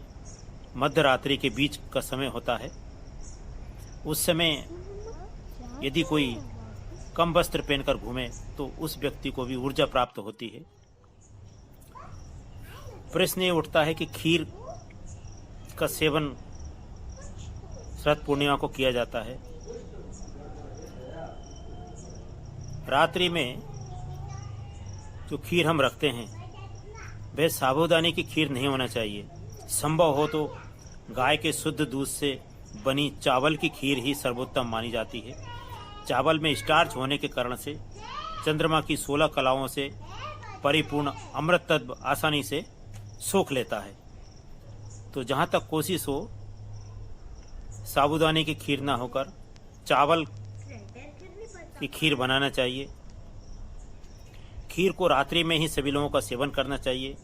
मध्य रात्रि के बीच का समय होता है। उस समय यदि कोई कम वस्त्र पहनकर घूमे तो उस व्यक्ति को भी ऊर्जा प्राप्त होती है। प्रश्न ये उठता है कि खीर का सेवन शरद पूर्णिमा को किया जाता है। रात्रि में जो खीर हम रखते हैं वह साबूदाने की खीर नहीं होना चाहिए। संभव हो तो गाय के शुद्ध दूध से बनी चावल की खीर ही सर्वोत्तम मानी जाती है। चावल में स्टार्च होने के कारण से चंद्रमा की 16 कलाओं से परिपूर्ण अमृत तत्व आसानी से सोख लेता है। तो जहाँ तक कोशिश हो, साबूदाने की खीर ना होकर चावल की खीर बनाना चाहिए। खीर को रात्रि में ही सभी लोगों का सेवन करना चाहिए।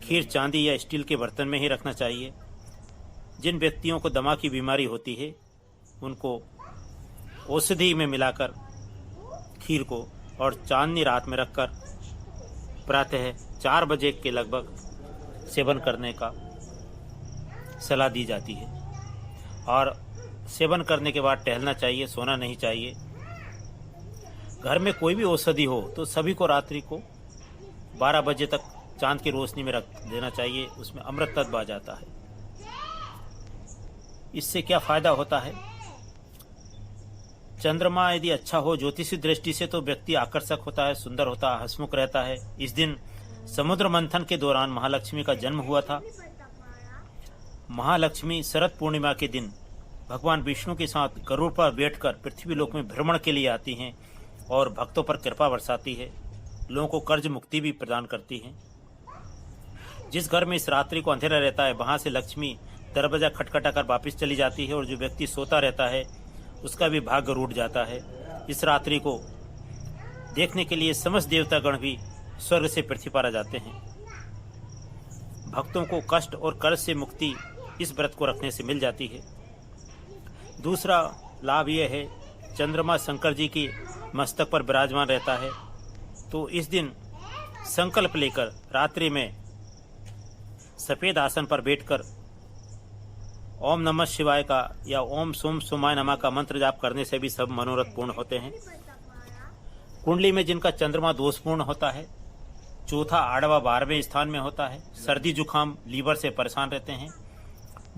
खीर चांदी या स्टील के बर्तन में ही रखना चाहिए। जिन व्यक्तियों को दमा की बीमारी होती है उनको औषधि में मिलाकर खीर को और चांदनी रात में रखकर प्रातः 4 बजे के लगभग सेवन करने का सलाह दी जाती है। और सेवन करने के बाद टहलना चाहिए, सोना नहीं चाहिए। घर में कोई भी औषधि हो तो सभी को रात्रि को 12 बजे तक चांद की रोशनी में रख देना चाहिए। उसमें अमृत तत्व आ जाता है। इससे क्या फायदा होता है? चंद्रमा यदि अच्छा हो ज्योतिषी दृष्टि से तो व्यक्ति आकर्षक होता है, सुंदर होता है, हंसमुख रहता है। इस दिन समुद्र मंथन के दौरान महालक्ष्मी का जन्म हुआ था। महालक्ष्मी शरद पूर्णिमा के दिन भगवान विष्णु के साथ गरुड़ पर बैठकर पृथ्वी लोक में भ्रमण के लिए आती हैं और भक्तों पर कृपा बरसाती है। लोगों को कर्ज मुक्ति भी प्रदान करती हैं। जिस घर में इस रात्रि को अंधेरा रहता है वहां से लक्ष्मी दरवाजा खटखटाकर वापस चली जाती है और जो व्यक्ति सोता रहता है उसका भी भाग्य रूठ जाता है। इस रात्रि को देखने के लिए समस्त देवतागण भी स्वर्ग से पृथ्वी पर आ जाते हैं। भक्तों को कष्ट और कर्ज से मुक्ति इस व्रत को रखने से मिल जाती है। दूसरा लाभ यह है, चंद्रमा शंकर जी की मस्तक पर विराजमान रहता है। तो इस दिन संकल्प लेकर रात्रि में सफेद आसन पर बैठकर ओम नमः शिवाय का या ओम सोम सोमाय नमः का मंत्र जाप करने से भी सब मनोरथ पूर्ण होते हैं। कुंडली में जिनका चंद्रमा दोषपूर्ण होता है, चौथा आठवां 12वें स्थान में होता है, सर्दी जुकाम लीवर से परेशान रहते हैं,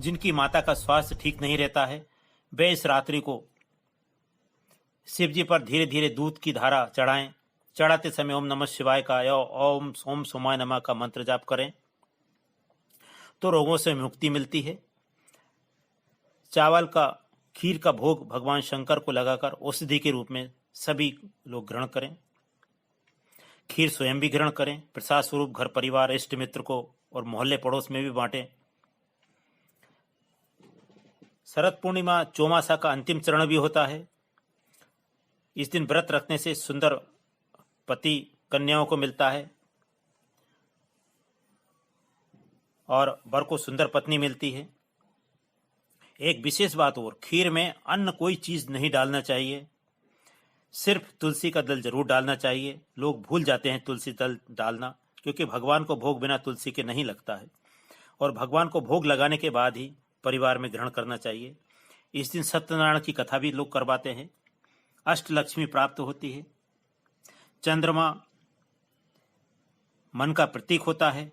जिनकी माता का स्वास्थ्य ठीक नहीं रहता है, वे इस रात्रि को शिव जी पर धीरे धीरे दूध की धारा चढ़ाएं। चढ़ाते समय ओम नमः शिवाय का या ओम सोम सोमाय नमः का मंत्र जाप करें तो रोगों से मुक्ति मिलती है। चावल का खीर का भोग भगवान शंकर को लगाकर औषधि के रूप में सभी लोग ग्रहण करें। खीर स्वयं भी ग्रहण करें। प्रसाद स्वरूप घर परिवार इष्ट मित्र को और मोहल्ले पड़ोस में भी बांटें। शरद पूर्णिमा चौमासा का अंतिम चरण भी होता है। इस दिन व्रत रखने से सुंदर पति कन्याओं को मिलता है और वर को सुंदर पत्नी मिलती है। एक विशेष बात और, खीर में अन्य कोई चीज नहीं डालना चाहिए। सिर्फ तुलसी का दल जरूर डालना चाहिए। लोग भूल जाते हैं तुलसी दल डालना, क्योंकि भगवान को भोग बिना तुलसी के नहीं लगता है, और भगवान को भोग लगाने के बाद ही परिवार में ग्रहण करना चाहिए। इस दिन सत्यनारायण की कथा भी लोग करवाते हैं। अष्टलक्ष्मी प्राप्त होती है। चंद्रमा मन का प्रतीक होता है,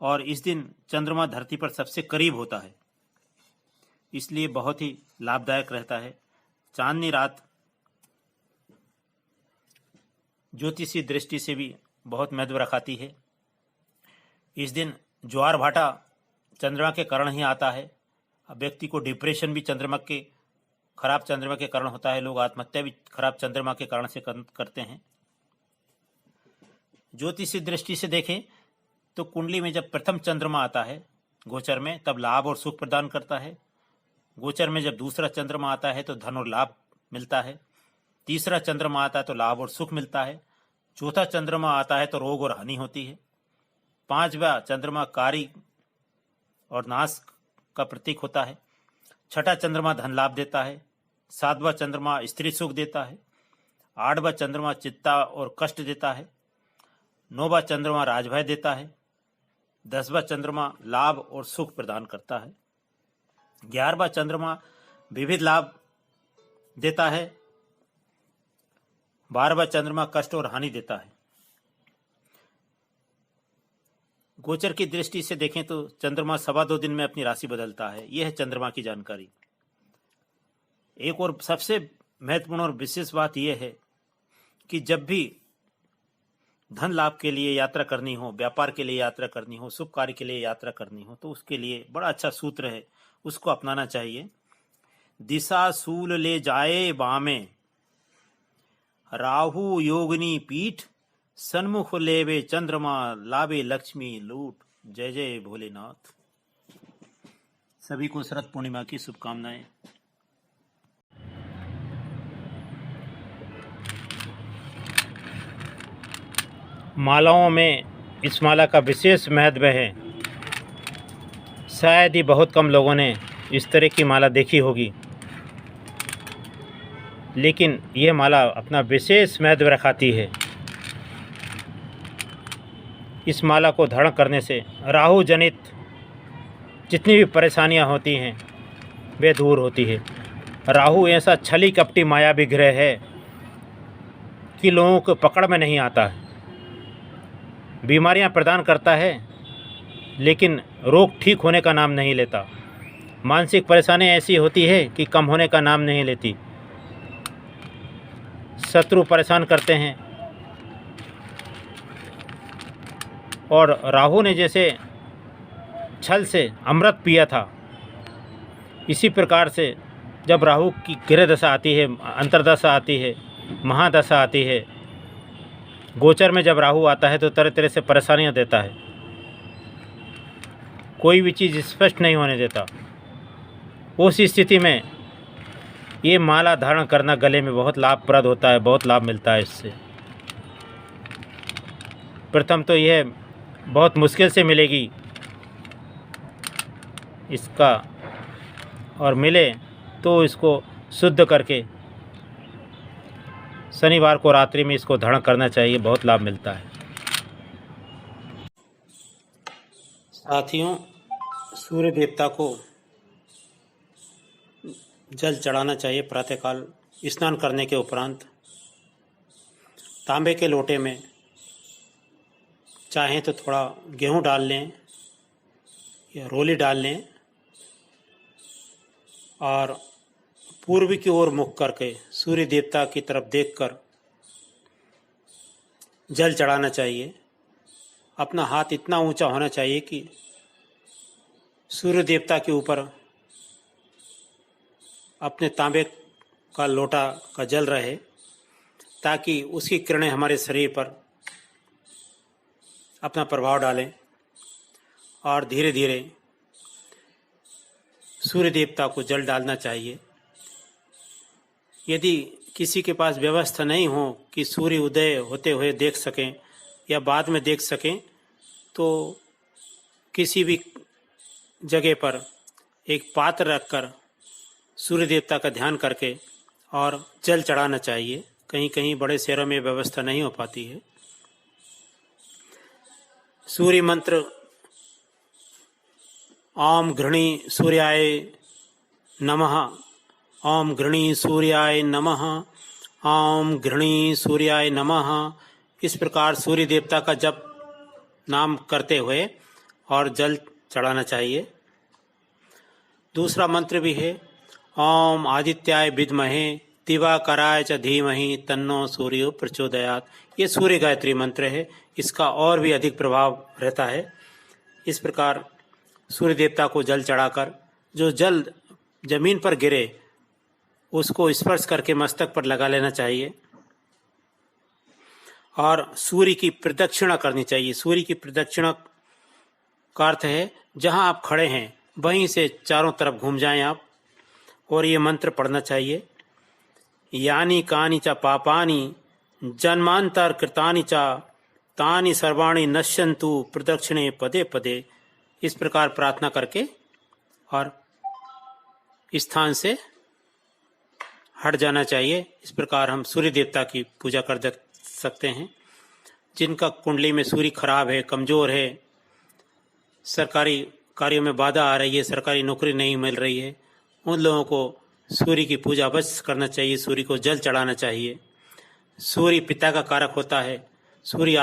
और इस दिन चंद्रमा धरती पर सबसे करीब होता है, इसलिए बहुत ही लाभदायक रहता है। चांदनी रात ज्योतिषी दृष्टि से भी बहुत महत्व रखाती है। इस दिन ज्वार भाटा चंद्रमा के कारण ही आता है। व्यक्ति को डिप्रेशन भी खराब चंद्रमा के कारण होता है। लोग आत्महत्या भी खराब चंद्रमा के कारण से करते हैं। ज्योतिषी दृष्टि से देखें तो कुंडली में जब प्रथम चंद्रमा आता है गोचर में, तब लाभ और सुख प्रदान करता है। गोचर में जब दूसरा चंद्रमा आता है तो धन और लाभ मिलता है। तीसरा चंद्रमा आता है तो लाभ और सुख मिलता है। चौथा चंद्रमा आता है तो रोग और हानि होती है। पांचवा चंद्रमा कारी और नाश का प्रतीक होता है। छठा चंद्रमा धन लाभ देता है। सातवां चंद्रमा स्त्री सुख देता है। आठवां चंद्रमा चिंता और कष्ट देता है। नौवां चंद्रमा राजभय देता है। 10वां चंद्रमा लाभ और सुख प्रदान करता है। 11वां चंद्रमा विविध लाभ देता है। 12वां चंद्रमा कष्ट और हानि देता है। गोचर की दृष्टि से देखें तो चंद्रमा 2.25 दिन में अपनी राशि बदलता है। यह है चंद्रमा की जानकारी। एक और सबसे महत्वपूर्ण और विशेष बात यह है कि जब भी धन लाभ के लिए यात्रा करनी हो, व्यापार के लिए यात्रा करनी हो, शुभ कार्य के लिए यात्रा करनी हो, तो उसके लिए बड़ा अच्छा सूत्र है, उसको अपनाना चाहिए। दिशा सूल ले जाए बामे, राहु योगिनी पीठ, सन्मुख लेवे चंद्रमा, लावे लक्ष्मी लूट। जय जय भोलेनाथ। सभी को शरद पूर्णिमा की शुभकामनाएं। मालाओं में इस माला का विशेष महत्व है। शायद ही बहुत कम लोगों ने इस तरह की माला देखी होगी, लेकिन यह माला अपना विशेष महत्व रखाती है। इस माला को धारण करने से राहु जनित जितनी भी परेशानियां होती हैं वे दूर होती है। राहु ऐसा छली कपटी मायावी ग्रह है कि लोगों को पकड़ में नहीं आता है। बीमारियां प्रदान करता है, लेकिन रोग ठीक होने का नाम नहीं लेता। मानसिक परेशानी ऐसी होती है कि कम होने का नाम नहीं लेती। शत्रु परेशान करते हैं, और राहु ने जैसे छल से अमृत पिया था, इसी प्रकार से जब राहु की ग्रह दशा आती है, अंतर्दशा आती है, महादशा आती है, गोचर में जब राहु आता है तो तरह तरह से परेशानियां देता है। कोई भी चीज़ स्पष्ट नहीं होने देता। उस स्थिति में ये माला धारण करना गले में बहुत लाभप्रद होता है, बहुत लाभ मिलता है इससे। प्रथम तो यह बहुत मुश्किल से मिलेगी इसका, और मिले तो इसको शुद्ध करके शनिवार को रात्रि में इसको धारण करना चाहिए, बहुत लाभ मिलता है। साथियों, सूर्य देवता को जल चढ़ाना चाहिए प्रातःकाल स्नान करने के उपरांत। तांबे के लोटे में चाहें तो थोड़ा गेहूं डाल लें या रोली डाल लें, और पूर्व की ओर मुख करके सूर्य देवता की तरफ देखकर जल चढ़ाना चाहिए। अपना हाथ इतना ऊंचा होना चाहिए कि सूर्य देवता के ऊपर अपने तांबे का लोटा का जल रहे, ताकि उसकी किरणें हमारे शरीर पर अपना प्रभाव डालें, और धीरे धीरे सूर्य देवता को जल डालना चाहिए। यदि किसी के पास व्यवस्था नहीं हो कि सूर्य उदय होते हुए देख सकें या बाद में देख सकें, तो किसी भी जगह पर एक पात्र रखकर सूर्य देवता का ध्यान करके और जल चढ़ाना चाहिए। कहीं कहीं बड़े शहरों में व्यवस्था नहीं हो पाती है। सूर्य मंत्र ओम घृणी सूर्याय नमः, ओम घृणी सूर्याय नमः, ओम घृणी सूर्याय नमः। इस प्रकार सूर्य देवता का जप नाम करते हुए और जल चढ़ाना चाहिए। दूसरा मंत्र भी है ओम आदित्याय विद्महे दिवाकराय च धीमहि तन्नो सूर्यो प्रचोदयात्। ये सूर्य गायत्री मंत्र है, इसका और भी अधिक प्रभाव रहता है। इस प्रकार सूर्य देवता को जल चढ़ाकर जो जल जमीन पर गिरे उसको स्पर्श करके मस्तक पर लगा लेना चाहिए और सूर्य की प्रदक्षिणा करनी चाहिए। सूर्य की प्रदक्षिणा का अर्थ है जहां आप खड़े हैं वहीं से चारों तरफ घूम जाएं आप, और ये मंत्र पढ़ना चाहिए। यानी कानि च पापानि जन्मांतर कृतानि च तानि सर्वाणि नश्यन्तु प्रदक्षिणे पदे पदे। इस प्रकार प्रार्थना करके और स्थान से हट जाना चाहिए। इस प्रकार हम सूर्य देवता की पूजा कर सकते हैं। जिनका कुंडली में सूर्य खराब है, कमजोर है, सरकारी कार्यों में बाधा आ रही है, सरकारी नौकरी नहीं मिल रही है, उन लोगों को सूर्य की पूजा अवश्य करना चाहिए। सूर्य को जल चढ़ाना चाहिए। सूर्य पिता का कारक होता है। सूर्य